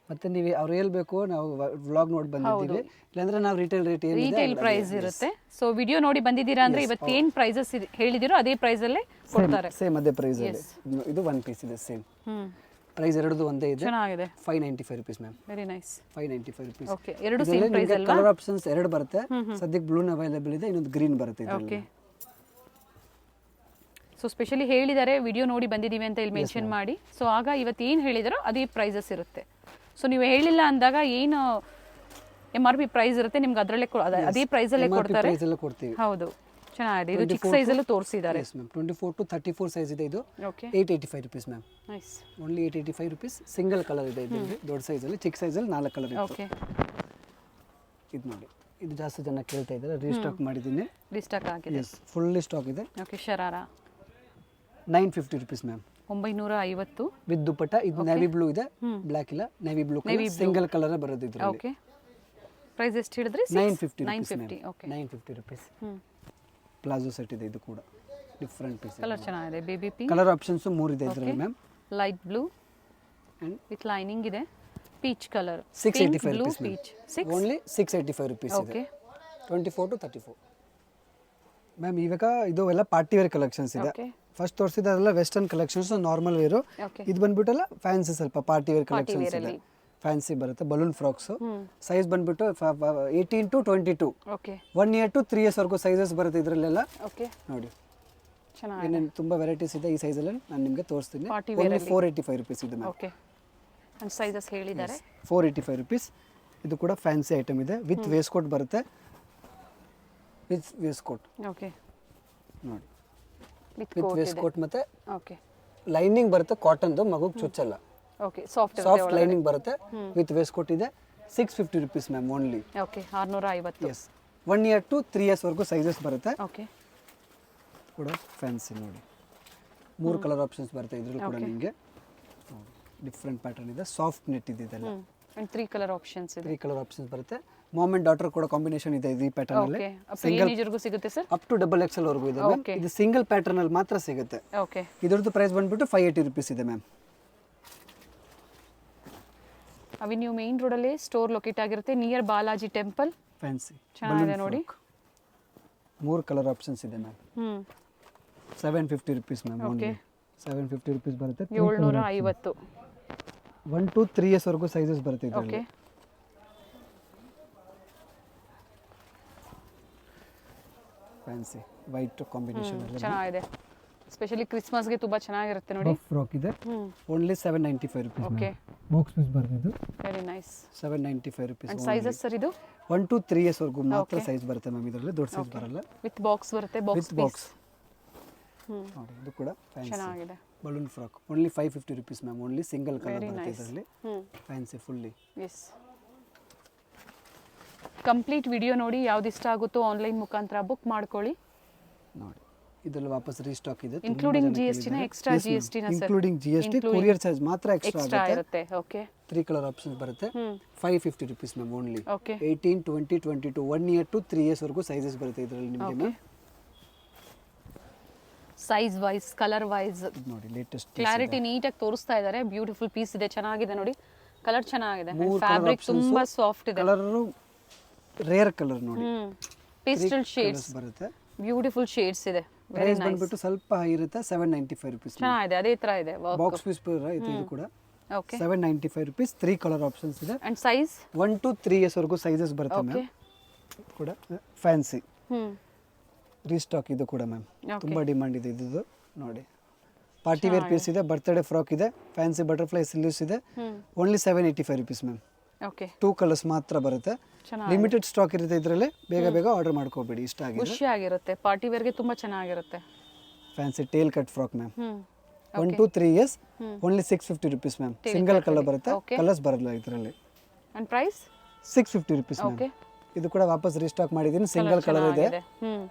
ಮತ್ತೆ ನೀವು ಅವ್ರು ಹೇಳ್ಬೇಕು ನಾವು ವ್ಲಾಗ್ ನೋಡಿ ಬಂದಿದ್ದೀವಿ ಇಲ್ಲಾಂದ್ರೆ ನಾವು ರಿಟೇಲ್ ರೇಟ್ ಏನಿದೆ ರಿಟೇಲ್ ಪ್ರೈಸ್ ಇರುತ್ತೆ. ಸೊ ವಿಡಿಯೋ ನೋಡಿ ಬಂದಿದ್ದೀರಾ ಅಂದ್ರೆ ಇವತ್ತು ಏನು ಪ್ರೈಸಸ್ ಹೇಳಿದಿರೋ ಅದೇ ಪ್ರೈಸ್ ಅಲ್ಲೇ ಕೊಡ್ತಾರೆ. ಸೇಮ್ ಅದೇ ಪ್ರೈಸ್ ಅಲ್ಲಿ. ಇದು ಒನ್ ಪೀಸ್ ಇದೆ ಸೇಮ್. ಪ್ರೈಸ್ ಎರಡದು ಒಂದೇ ಇದೆ. ಚೆನ್ನಾಗಿದೆ. 595 rupees ma'am. Very nice. 595 rupees. Okay. ಎರಡು ಸೇಮ್ ಪ್ರೈಸ್ ಅಲ್ವಾ? ಕಲರ್ ಆಪ್ಷನ್ಸ್ ಎರಡು ಬರುತ್ತೆ. ಸದ್ಯಕ್ಕೆ ಬ್ಲೂ ಅವೈಲೇಬಲ್ ಇದೆ, ಇನ್ನೊಂದು ಗ್ರೀನ್ ಬರುತ್ತೆ ಇದರಲ್ಲಿ. ಓಕೆ. ಸೊ ಸ್ಪೆಷಲಿ ಹೇಳಿದ್ದಾರೆ ವಿಡಿಯೋ ನೋಡಿ ಬಂದಿದ್ದೀವಿ ಅಂತ ಇಲ್ಲಿ ಮೆನ್ಷನ್ ಮಾಡಿ. ಸೊ ಆಗ ಇವತ್ತು ಏನು ಹೇಳಿದಾರೋ ಅದೇ ಪ್ರೈಸಸ್ ಇರುತ್ತೆ. ಸೊ ನೀವು ಹೇಳಿಲ್ಲ ಅಂದಾಗ ಏನು MRP ಪ್ರೈಸ್ ಇರುತ್ತೆ ನಿಮ್ಗೆ ಅದರಲ್ಲೇ ಅದೇ ಪ್ರೈಸಲ್ಲೇ ಕೊಡ್ತಾರೆ. ಪ್ರೈಸ್ ಎಲ್ಲ ಕೊಡ್ತೀವಿ. ಹೌದು ಚೆನ್ನಾಗಿದೆ. ಇದು ಚಿಕ್ಕ ಸೈಜಲ್ಲೂ ತೋರಿಸಿದ್ದಾರೆ. Yes ma'am. 24 to 34 ಸೈಜ್ ಇದೆ ಇದು. Okay. 885 rupees ma'am. Nice. Only 885 rupees. Single colour ಇದೆ ಇದರಲ್ಲಿ. ದೊಡ್ಡ ಸೈಜಲ್ಲಿ, ಚಿಕ್ಕ ಸೈಜಲ್ಲಿ 4 ಕಲರ್ ಇದೆ. ಓಕೆ. ಇದು ನೋಡಿ ಇದು ಜಾಸ್ತಿ ಜನ ಕೇಳ್ತಾ ಇದ್ದಾರೆ, ರೀಸ್ಟಾಕ್ ಮಾಡಿದ್ದೀನಿ. ರಿಸ್ಟಾಕ್ ಆಗಿದೆ. ಎಸ್ ಫುಲ್ಲಿ ಸ್ಟಾಕ್ ಇದೆ. Okay. Sharara 950 rupees ma'am. 950 with dupatta. ಇದು ನೇವಿ ಬ್ಲೂ ಇದೆ, ಬ್ಲ್ಯಾಕ್ ಇಲ್ಲ, ನೇವಿ ಬ್ಲೂ ಸಿಂಗಲ್ ಕಲರ್ ಬರೋದು ಇದರಲ್ಲಿ. ಓಕೆ. ಪ್ರೈಸ್ ಎಷ್ಟು ಹೇಳಿದ್ರಿ? 950 950. ಓಕೆ. 950 ರುಪೀಸ್. ಪ್ಲಾಜೋ ಸೆಟ್ ಇದೆ, ಇದು ಕೂಡ ಡಿಫರೆಂಟ್ ಪೀಸ್. ಕಲರ್ ಚೆನ್ನಾಗಿದೆ. Baby pink. ಕಲರ್ ಆಪ್ಷನ್ಸ್ 3 ಇದೆ ಇದರಲ್ಲಿ ma'am. Light blue with lining ಇದೆ. Peach colour. 685 blue rupees. Peach. Only 685 rupees ಇದೆ. ಓಕೆ. 24 to 34 ma'am. ಇವಾಗ ಇದು ಎಲ್ಲ ಪಾರ್ಟಿ ವೇರ್ ಕಲೆಕ್ಷನ್ಸ್ ಇದೆ. ಓಕೆ. ಫಸ್ಟ್ ತೋರಿಸಿದ್ರಲ್ಲ western collections, normal wear. Okay. ಇದು ಬಂದ್ಬಿಟ್ಟಲ್ಲ ಫ್ಯಾನ್ಸಿ, ಸ್ವಲ್ಪ ಪಾರ್ಟಿ ವೇರ್ ಕಲೆಕ್ಷನ್ಸ್ ಇದೆ. ಫ್ಯಾನ್ಸಿ ಬರುತ್ತೆ, ಬಲೂನ್ ಫ್ರಾಕ್ಸ್. ಸೈಜ್ ಬಂದ್ಬಿಟ್ಟು 18 to 22. Okay. 1 year to 3 years ವರೆಗೂ ಸೈಜಸ್ ಬರುತ್ತೆ ಇದರಲ್ಲೆಲ್ಲ. ಓಕೆ. ನೋಡಿ ಚೆನ್ನಾಗಿದೆ. ಏನೇನು ತುಂಬ ವೆರೈಟೀಸ್ ಇದೆ ಈ ಸೈಜಲ್ಲಿ ನಾನು ನಿಮಗೆ ತೋರಿಸ್ತೀನಿ. Party ಓನ್ಲಿ 485 ರುಪೀಸ್ ಇದೆ ಮ್ಯಾಮ್. ಓಕೆ. ಅಂಡ್ ಸೈಜಸ್ ಹೇಳಿದ್ದಾರೆ. 485 ರುಪೀಸ್. ಇದು ಕೂಡ ಫ್ಯಾನ್ಸಿ ಐಟಮ್ ಇದೆ, ವಿತ್ ವೇಸ್ಟ್ ಕೋಟ್ ಬರುತ್ತೆ. With waistcoat okay. ನೋಡಿ, ವಿತ್ ವಿತ್ ಕೋಟ್ ವೇಸ್ಟ್ ಇದೆ. ಕೋಟ್ ಮತ್ತೆ ಓಕೆ. ಲೈನಿಂಗ್ ಬರುತ್ತೆ, ಕಾಟನ್ದು, ಮಗುಗೆ ಚುಚ್ಚಲ್ಲ. ಓಕೆ. ಸಾಫ್ಟ್ ಸಾಫ್ಟ್ ಲೈನಿಂಗ್ ಬರುತ್ತೆ, ವಿತ್ ವೇಸ್ಟ್ ಕೋಟ್ ಇದೆ. 650 rupees ma'am only. Okay. 650. Yes 1 year to 3 years ವರೆಗೂ ಸೈಜಸ್ ಬರುತ್ತೆ. ಓಕೆ. ಕೂಡ ಫ್ಯಾನ್ಸಿ ನೋಡಿ 3 ಕಲರ್ ಆಪ್ಷನ್ಸ್ ಬರುತ್ತೆ ಇದರಲ್ಲಿ ಕೂಡ ನಿಮಗೆ. ಡಿಫ್ರೆಂಟ್ ಪ್ಯಾಟರ್ನ್ ಇದೆ, ಸಾಫ್ಟ್ ನೆಟ್ ಇದೆ ಇದೆಲ್ಲ. ಅಂಡ್ 3 ಕಲರ್ ಆಪ್ಷನ್ಸ್ ಇದೆ. 3 ಕಲರ್ ಆಪ್ಷನ್ಸ್ ಬರುತ್ತೆ. ಮಾಮ್ ಅಂಡ್ ಡಾಟರ್ ಕೂಡ ಕಾಂಬಿನೇಷನ್ ಇದೆ ಈ ಪ್ಯಾಟರ್ನ್ ಅಲ್ಲಿ. ಓಕೆ. ಅಪ್ ಟು ಏನ್ ಏಜ್ವರೆಗೂ ಸಿಗುತ್ತೆ ಸರ್? ಅಪ್ ಟು XXL ವರೆಗೂ ಇದೆ ಮ್ಯಾಮ್. ಇದು ಸಿಂಗಲ್ ಪ್ಯಾಟರ್ನ್ ಅಲ್ಲಿ ಮಾತ್ರ ಸಿಗುತ್ತೆ. ಓಕೆ. ಇದರದ್ದು ಪ್ರೈಸ್ ಬಂದ್ಬಿಟ್ಟು 580 ರುಪೀಸ್ ಇದೆ ಮ್ಯಾಮ್. ಅವೆನ್ಯೂ ಮೇನ್ ರೋಡ್ ಅಲ್ಲಿ ಸ್ಟೋರ್ ಲೊಕೇಟ್ ಆಗಿರುತ್ತೆ, ನಿಯರ್ ಬಾಲಾಜಿ ಟೆಂಪಲ್. ಫ್ಯಾನ್ಸಿ ಚೆನ್ನಾಗಿದೆ ನೋಡಿ. 3 ಕಲರ್ ಆಪ್ಷನ್ಸ್ ಇದೆ ma'am. 750 rupees ma'am. Only 750 rupees ಬರುತ್ತೆ. 750. 1 to 3 years ವರೆಗೂ ಸೈಜಸ್ ಬರುತ್ತೆ ಇದರಲ್ಲಿ. ಓಕೆ. ಫ್ಯಾನ್ಸಿ ವೈಟ್ ಕಾಂಬಿನೇಷನ್ ಅಲ್ಲಿ ಚೆನ್ನಾಗಿದೆ. ಸ್ಪೆಷಲಿ ಕ್ರಿಸ್ಮಸ್ಗೆ ತುಂಬಾ ಚೆನ್ನಾಗಿರುತ್ತೆ ನೋಡಿ. ಫ್ರಾಕ್ ಇದೆ. Only 795 rupees. Okay. Box piece ಬರ್ತಿದ್ದು. Very nice. 795 rupees. And sizes sir ಇದು 1 to 3 years ವರೆಗೂ ಮಾತ್ರ ಸೈಜ್ ಬರುತ್ತೆ ಮ್ಯಾಮ್ ಇದರಲ್ಲಿ, ದೊಡ್ಡ ಸೈಜ್ ಬರಲ್ಲ. ವಿತ್ ಬಾಕ್ಸ್ ಬರುತ್ತೆ, ಬಾಕ್ಸ್ ವಿತ್ ಬಾಕ್ಸ್. ನೋಡಿ ಇದು ಕೂಡ ಫ್ಯಾನ್ಸಿ ಚೆನ್ನಾಗಿದೆ. Balloon frock only 550 rupees ma'am. Only single colour ಬರುತ್ತೆ ಇದರಲ್ಲಿ. Fancy fully. Yes. Complete video ನೋಡಿ ಯಾವ್ದು ಇಷ್ಟ ಆಗುತ್ತೋ ಆನ್ಲೈನ್ ಮುಖಾಂತರ ಬುಕ್ ಮಾಡ್ಕೊಳ್ಳಿ. ನೋಡಿ ಇದರಲ್ಲಿ ವಾಪಸ್ ರೀಸ್ಟಾಕ್ ಇದೆ. ಇನ್ಕ್ಲೂಡಿಂಗ್ GST ನ ಎಕ್ಸ್ಟ್ರಾ GST ನ sir? Including GST, courier charge ಮಾತ್ರ ಎಕ್ಸ್ಟ್ರಾ ಇರುತ್ತೆ. ಓಕೆ. 3 ಕಲರ್ ಆಪ್ಷನ್ಸ್ ಬರುತ್ತೆ. 550 rupees ma'am only. Okay. 18, 20, 22 1 year to 3 years ವರೆಗೂ ಸೈಜಸ್ ಬರುತ್ತೆ ಇದರಲ್ಲಿ ನಿಮಗೆ ma'am. Size wise, colour wise ಇದು ನೋಡಿ ಲೇಟೆಸ್ಟ್ ಕ್ಲಾರಿಟಿ ನೀಟಾಗಿ ತೋರಿಸ್ತಾ ಇದ್ದಾರೆ. ಬ್ಯೂಟಿಫುಲ್ ಪೀಸ್ ಇದೆ, ಚೆನ್ನಾಗಿದೆ ನೋಡಿ, ಕಲರ್ ಚೆನ್ನಾಗಿದೆ, ಫ್ಯಾಬ್ರಿಕ್ ತುಂಬಾ ಸಾಫ್ಟ್ ಇದೆ. ಕಲರ್ ರೇರ್ ಕಲರ್ ನೋಡಿ, ಪೇಸ್ಟಲ್ ಶೇಡ್ಸ್ ಬರುತ್ತೆ. ಬ್ಯೂಟಿಫುಲ್ ಶೇಡ್ಸ್ ಇದೆ. ಪ್ರೈಸ್ ಬಂದ್ಬಿಟ್ಟು ಸ್ವಲ್ಪ ಹೈ ಇರುತ್ತೆ, 795 ರುಪೀಸ್. ಚೆನ್ನಾಗಿದೆ, ಅದೇ ತರ ಇದೆ ಬಾಕ್ಸ್ ಪೀಸ್ ಇದು ಕೂಡ ಓಕೆ. 795 ರುಪೀಸ್. 3 ಕಲರ್ ಆಪ್ಷನ್ಸ್ ಇದೆ. ಅಂಡ್ ಸೈಜ್ 1 to 3 ಇಯರ್ಸ್ ವರೆಗೂ ಸೈಜಸ್ ಬರುತ್ತೆ ಮ್ಯಾಮ್. ಕೂಡ ಫ್ಯಾನ್ಸಿ ರೀಸ್ಟಾಕ್ ಇದು ಕೂಡ ಮ್ಯಾಮ್, ತುಂಬಾ ಡಿಮಾಂಡ್ ಇದೆ ಇದು ನೋಡಿ. ಪಾರ್ಟಿ ವೇರ್ ಪೀಸ್ ಇದೆ, ಬರ್ತ್ಡೇ ಫ್ರಾಕ್ ಇದೆ, ಫ್ಯಾನ್ಸಿ ಬಟರ್ಫ್ಲೈ ಸ್ಲೀವ್ಸ್ ಇದೆ. Only 785 rupees ma'am. Okay, 2 colours ಮಾತ್ರ ಬರುತ್ತೆ. ಲಿಮಿಟೆಡ್ ಸ್ಟಾಕ್ ಇರುತ್ತೆ ಇದರಲ್ಲಿ, ಬೇಗ ಬೇಗ ಆರ್ಡರ್ ಮಾಡ್ಕೋಬೇಡಿ. ಇಷ್ಟ ಆಗಿದೆ, ಖುಷಿಯಾಗಿರುತ್ತೆ, ಪಾರ್ಟಿ ವೇರ್ಗೆ ತುಂಬಾ ಚೆನ್ನಾಗಿರುತ್ತೆ. Fancy tail cut frock ma'am. 1 to 3 years, only 650 rupees ma'am. Single colour ಬರುತ್ತೆ, ಕಲರ್ಸ್ ಬರಲ್ಲ ಇದರಲ್ಲಿ. And price 650 rupees ma'am. ಇದು ಕೂಡ ವಾಪಸ್ ರೀಸ್ಟಾಕ್ ಮಾಡಿದ್ದೀನಿ. ಸಿಂಗಲ್ ಕಲರ್ ಇದೆ,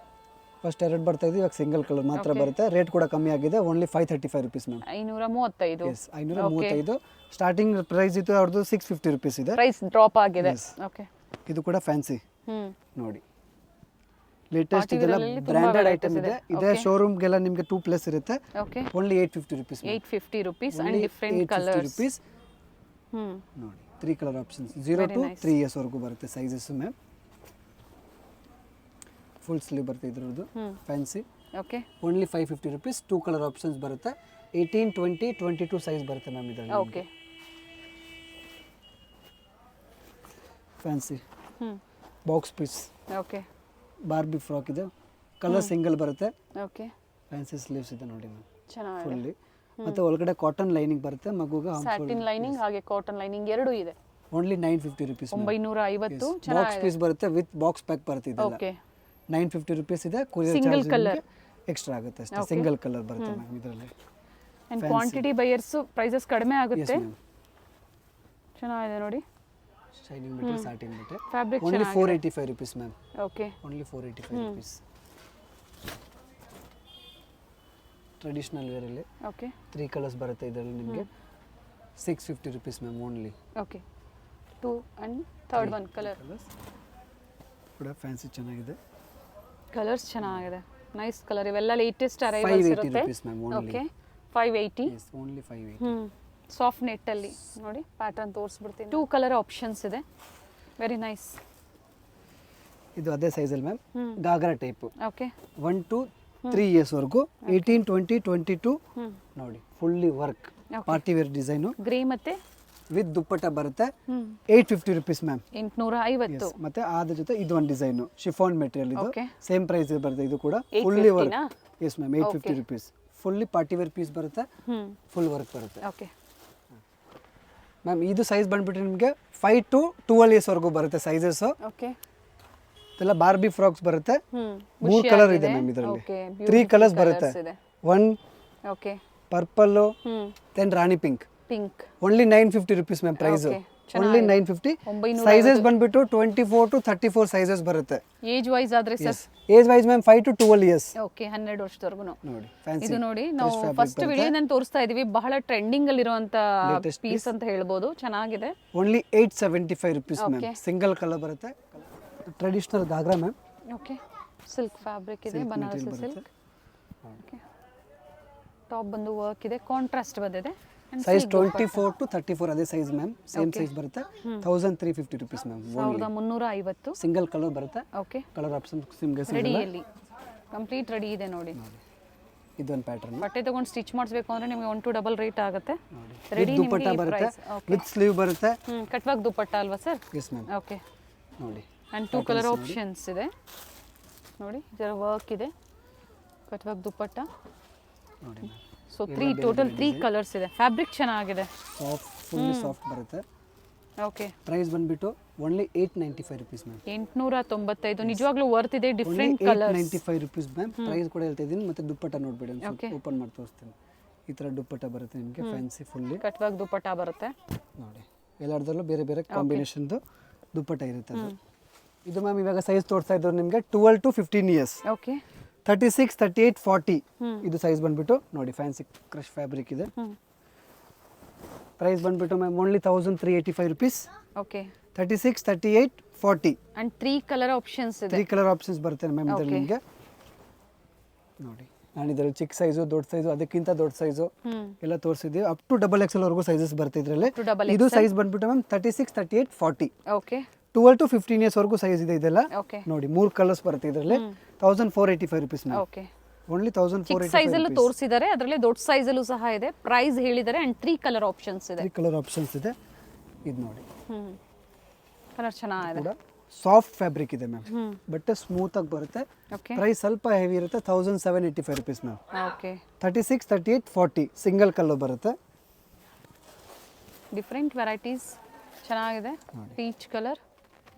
ಫಸ್ಟ್ 2 ಬರ್ತಾ ಇದೆ, ಇವಾಗ ಸಿಂಗಲ್ ಕಲರ್ ಮಾತ್ರ ಬರುತ್ತೆ. ರೇಟ್ ಕೂಡ ಕಮ್ಮಿ ಆಗಿದೆ, only 535 rupees ma'am. 535. Yes, 535. Starting price ಇತ್ತು ಅವ್ರದ್ದು 650 ರುಪೀಸ್ ಇದೆ, ಪ್ರೈಸ್ ಡ್ರಾಪ್ ಆಗಿದೆ. ಓಕೆ, ಇದು ಕೂಡ ಫ್ಯಾನ್ಸಿ ನೋಡಿ, ಲೇಟೆಸ್ಟ್ ಇದೆಲ್ಲ ಬ್ರಾಂಡೆಡ್ ಐಟಮ್ ಇದೆ. ಇದೇ ಶೋರೂಮ್ಗೆಲ್ಲ ನಿಮಗೆ 2+ ಇರುತ್ತೆ. Okay, only 850 rupees. 850 rupees and different colors. Rupees ನೋಡಿ. 3 ಕಲರ್ ಆಪ್ಷನ್ಸ್, 0 to 3 ಇಯರ್ಸ್ ವರೆಗೂ ಬರುತ್ತೆ ಸೈಜಸ್ ಮ್ಯಾಮ್. ಫುಲ್ ಸ್ಲೀವ್ ಬರುತ್ತೆ ಇದ್ರದ್ದು, fancy. Okay, only 550 rupees. 2 colour options ಬರುತ್ತೆ. 18, 20, 22 ಸೈಜ್ ಬರುತ್ತೆ ಮ್ಯಾಮ್ ಇದರಲ್ಲಿ. Okay, fancy box piece. Okay, Barbie frock ಇದೆ, colour single ಬರುತ್ತೆ. ಓಕೆ, ಫ್ಯಾನ್ಸಿ ಸ್ಲೀವ್ಸ್ ಇದೆ ನೋಡಿ ಮ್ಯಾಮ್, ಚೆನ್ನಾಗಿದೆ. ಫುಲ್ಲಿ. ಮತ್ತೆ ಒಳಗಡೆ ಕಾಟನ್ ಲೈನಿಂಗ್ ಬರುತ್ತೆ, ಮಗುಗೆ ಸ್ಯಾಟಿನ್ ಲೈನಿಂಗ್ ಹಾಗೆ ಕಾಟನ್ ಲೈನಿಂಗ್ ಎರಡೂ ಇದೆ. Only 950 rupees. 950. ಬಾಕ್ಸ್ ಪೀಸ್ ಬರುತ್ತೆ, ವಿತ್ ಬಾಕ್ಸ್ ಪ್ಯಾಕ್ ಬರುತ್ತೆ ಇದೆಲ್ಲ. ಓಕೆ, 950 ರುಪೀಸ್ ಇದೆ. ಕೊರಿಯರ್ ಸಿಂಗಲ್ ಕಲರ್ ಎಕ್ಸ್ಟ್ರಾ ಆಗುತ್ತೆ ಅಷ್ಟೇ. ಸಿಂಗಲ್ ಕಲರ್ ಬರುತ್ತೆ ಮ್ಯಾಮ್ ಇದರಲ್ಲಿ. ಅಂಡ್ ಕ್ವಾಂಟಿಟಿ ಬೈಯರ್ಸ್ ಪ್ರೈಸಸ್ ಕಡಿಮೆ ಆಗುತ್ತೆ. ಚೆನ್ನಾಗಿದೆ ನೋಡಿ, ಶೈನಿಂಗ್ ಬಿಟ್ಟೆ ಸಾಟಿನ್ ಬಿಟ್ಟೆ. Fabric only 485 rupees ma'am. Okay, only 485 rupees. Traditional wear ಅಲ್ಲಿ ಓಕೆ 3 ಕಲರ್ಸ್ ಬರುತ್ತೆ ಇದರಲ್ಲಿ ನಿಮಗೆ. 650 rupees ma'am only. Okay, 2 and third one colour ಕೂಡ ಫ್ಯಾನ್ಸಿ ಚೆನ್ನಾಗಿದೆ. ಕಲರ್ಸ್ ಚೆನ್ನಾಗಿದೆ, ನೈಸ್ ಕಲರ್. ಇವೆಲ್ಲ ಲೇಟೆಸ್ಟ್ ಅರೈವಲ್ಸ್ 580 ಇರುತ್ತೆ. Rupees ma'am only. Okay, 580. Yes, only 580. Soft net ಅಲ್ಲಿ ನೋಡಿ, ಪ್ಯಾಟರ್ನ್ ತೋರಿಸ್ಬಿಡ್ತೀನಿ. 2 ಕಲರ್ ಆಪ್ಷನ್ಸ್ ಇದೆ, ವೆರಿ ನೈಸ್. ಇದು ಅದೇ ಸೈಜ್ ಅಲ್ಲಿ ma'am, ghagra type. Okay, 1 to 3 years ವರೆಗೂ. 18, 20, 22 ನೋಡಿ, fully work party wear design. Grey ಮತ್ತೆ ವಿತ್ ದುಪ್ಪಟ್ಟ ಬರುತ್ತೆ. 850 ರುಪೀಸ್ ಮ್ಯಾಮ್. 850. ಮತ್ತೆ ಅದ್ರ ಜೊತೆ ಇದು ಒಂದು ಡಿಸೈನು, ಶಿಫಾನ್ ಮೆಟೀರಿಯಲ್. ಇದು Okay. ಸೇಮ್ ಪ್ರೈಸ್ ಬರುತ್ತೆ. ಇದು ಕೂಡ fully work. 850 yes ma'am, 850 rupees. Fully party wear piece ಬರುತ್ತೆ, ಫುಲ್ ವರ್ಕ್ ಬರುತ್ತೆ ಓಕೆ ಮ್ಯಾಮ್. ಇದು ಸೈಜ್ ಬಂದ್ಬಿಟ್ಟು ನಿಮಗೆ 5 to 12 ಇಯರ್ಸ್ ವರೆಗೂ ಬರುತ್ತೆ ಸೈಜಸ್. ಓಕೆ, ಇದೆಲ್ಲ ಬಾರ್ಬಿ ಫ್ರಾಕ್ಸ್ ಬರುತ್ತೆ. 3 ಕಲರ್ ಇದೆ ಮ್ಯಾಮ್ ಇದರಲ್ಲಿ. 3 ಕಲರ್ಸ್ ಬರುತ್ತೆ. 1 ಓಕೆ, ಪರ್ಪಲ್, ದೆನ್ ರಾಣಿ pink. Pink only 950 rupees ma'am price. Only 950. Sizes ಬಂದ್ಬಿಟ್ಟು 24 to 34 ಸೈಜಸ್ ಬರುತ್ತೆ. ಏಜ್ ವೈಸ್ ಆದ್ರೆ sir, age wise ma'am 5 to 12 years. Okay, 12 ವರ್ಷದವರೆಗೂ ನೋಡಿ ಫ್ಯಾನ್ಸಿ. ಇದು ನೋಡಿ, ನಾವು ಫಸ್ಟ್ ವಿಡಿಯೋದಲ್ಲಿ ತೋರಿಸ್ತಾ ಇದೀವಿ, ಬಹಳ ಟ್ರೆಂಡಿಂಗ್ ಅಲ್ಲಿ ಇರುವಂತ ಪೀಸ್ ಅಂತ ಹೇಳ್ಬೋದು. ಚೆನ್ನಾಗಿದೆ. Only 875 rupees ma'am. Single colour ಬರುತ್ತೆ. Traditional ghagra ma'am. Okay, silk fabric ಇದೆ, ಬನಾರಸಿ ಸಿಲ್ಕ್. ಓಕೆ, ಟಾಪ್ ಬಂದು ವರ್ಕ್ ಇದೆ, ಕಾಂಟ್ರಾಸ್ಟ್ ಬಂದಿದೆ. ಸೈಜ್ 24 to 34 ಅದೇ ಸೈಜ್ ಮ್ಯಾಮ್, ಸೇಮ್ ಸೈಜ್ ಬರುತ್ತೆ. 1350 ರುಪೀಸ್ ಮ್ಯಾಮ್. 1350. ಸಿಂಗಲ್ ಕಲರ್ ಬರುತ್ತೆ. ಓಕೆ, ಕಲರ್ ಆಪ್ಷನ್ ನಿಮಗೆ ರೆಡಿಯಲ್ಲಿ ಕಂಪ್ಲೀಟ್ ರೆಡಿ ಇದೆ ನೋಡಿ. ಇದೊಂದು ಪ್ಯಾಟರ್ನ್. ಬಟ್ಟೆ ತಗೊಂಡು ಸ್ಟಿಚ್ ಮಾಡಿಸ್ಬೇಕು ಅಂದ್ರೆ ನಿಮಗೆ 1 to ಡಬಲ್ ರೇಟ್ ಆಗುತ್ತೆ. ರೆಡಿ ದುಪ್ಪಟ್ಟ ಬರುತ್ತೆ, ವಿತ್ ಸ್ಲೀವ್ ಬರುತ್ತೆ. ಕಟ್ವಾಗ್ ದುಪ್ಪಟ್ಟ ಅಲ್ವಾ ಸರ್? Yes ma'am. ಓಕೆ ನೋಡಿ, ಅಂಡ್ 2 ಕಲರ್ ಆಪ್ಷನ್ಸ್ ಇದೆ ನೋಡಿ, ಇದರ ವರ್ಕ್ ಇದೆ, ಕಟ್ವಾಗ್ ದುಪ್ಪಟ್ಟ ನೋಡಿ ಮ್ಯಾಮ್. ಸೊ 3 ಕಲರ್ಸ್ ಇದೆ. ಫ್ಯಾಬ್ರಿಕ್ ಚೆನ್ನಾಗಿದೆ, ಸಾಫ್ಟ್, ಫುಲ್ಲಿ ಸಾಫ್ಟ್ ಬರುತ್ತೆ. ಓಕೆ, ಪ್ರೈಸ್ ಬಂದ್ಬಿಟ್ಟು ಓನ್ಲಿ 895 ರುಪೀಸ್ ಮ್ಯಾಮ್. 895. ನಿಜವಾಗ್ಲೂ ವರ್ತ್ ಇದೆ, different colours. 895 rupees ma'am. Price ಕೂಡ ಹೇಳ್ತಾ ಇದ್ದೀನಿ. ಮತ್ತೆ ದುಪ್ಪಟ್ಟ ನೋಡ್ಬೇಡಿ, ಓಪನ್ ಮಾಡಿ ತೋರಿಸ್ತೀನಿ. ಈ ತರ ದುಪ್ಪಟ್ಟ ಬರುತ್ತೆ ನಿಮಗೆ, ಫ್ಯಾನ್ಸಿ ಫುಲ್ಲಿ ಕಟ್ವಾಗ್ ದುಪ್ಪಟ್ಟ ಬರುತ್ತೆ ನೋಡಿ. ಎಲ್ಲರದಲ್ಲೂ ಬೇರೆ ಬೇರೆ ಕಾಂಬಿನೇಷನ್ದು ದುಪ್ಪಟ್ಟ ಇರುತ್ತೆ ಅದು. ಇದು ಮ್ಯಾಮ್ ಇವಾಗ ಸೈಜ್ ತೋರಿಸ್ತಾ ಇದ್ರು ನಿಮಗೆ 12 to 15 ಇಯರ್ಸ್. ಓಕೆ, 36, 38, 40 ಇದು ಸೈಜ್ ಬಂದ್ಬಿಟ್ಟು ನೋಡಿ. ಫ್ಯಾನ್ಸಿ ಕ್ರಶ್ ಫ್ಯಾಬ್ರಿಕ್ ಇದೆ. ಪ್ರೈಸ್ ಬಂದ್ಬಿಟ್ಟು ma'am only 1385 rupees. Okay, 36, 38, 40 and 3 colour options ಇದೆ. 3 ಕಲರ್ ಆಪ್ಷನ್ಸ್ ಬರುತ್ತೆ ಮ್ಯಾಮ್ ಇದರಲ್ಲಿ ನಿಮಗೆ ನೋಡಿ. ನಾನು ಇದರಲ್ಲಿ ಚಿಕ್ಕ ಸೈಜು ದೊಡ್ಡ ಸೈಜು ಅದಕ್ಕಿಂತ ದೊಡ್ಡ ಸೈಜು ಎಲ್ಲ ತೋರಿಸಿದ್ದೀವಿ ಅಪ್ ಟು ಡಬಲ್ ಎಕ್ಸೆಲ್ ವರೆಗೂ ಸೈಜಸ್ ಬರುತ್ತೆ ಇದರಲ್ಲಿ. ಇದು ಸೈಜ್ ಬಂದ್ಬಿಟ್ಟು ಮ್ಯಾಮ್ 36, 38, 40 ಓಕೆ 12 to 15 ಇಯರ್ಸ್ ವರೆಗೂ ಸೈಜ್ ಇದೆ ಇದೆಲ್ಲ. ಓಕೆ ನೋಡಿ 3 ಕಲರ್ಸ್ ಬರುತ್ತೆ ಇದರಲ್ಲಿ. 1485 rupees ಮ್ಯಾಮ್. ಓಕೆ ಓನ್ಲಿ ಚಿಕ್ಕ 1485 ಸೈಜ್ ಅಲ್ಲೂ ತೋರಿಸಿದ್ದಾರೆ, ಅದರಲ್ಲಿ ದೊಡ್ಡ ಸೈಜ್ ಅಲ್ಲೂ ಸಹ ಇದೆ. ಪ್ರೈಸ್ ಹೇಳಿದ್ದಾರೆ ಅಂಡ್ 3 ಕಲರ್ ಆಪ್ಷನ್ಸ್ ಇದೆ. 3 ಕಲರ್ ಆಪ್ಷನ್ಸ್ ಇದೆ. ಇದು ನೋಡಿ ಕಲರ್ ಚೆನ್ನಾಗಿದೆ. ಕೂಡ ಸಾಫ್ಟ್ ಫ್ಯಾಬ್ರಿಕ್ ಇದೆ ಮ್ಯಾಮ್, ಬಟ್ಟೆ ಸ್ಮೂತ್ ಆಗಿ ಬರುತ್ತೆ. ಓಕೆ ಪ್ರೈಸ್ ಸ್ವಲ್ಪ ಹೆವಿ ಇರುತ್ತೆ. 1785 rupees ma'am. Okay 36, 38, 40 single colour ಬರುತ್ತೆ. ಡಿಫ್ರೆಂಟ್ ವೆರೈಟೀಸ್ ಚೆನ್ನಾಗಿದೆ. Peach colour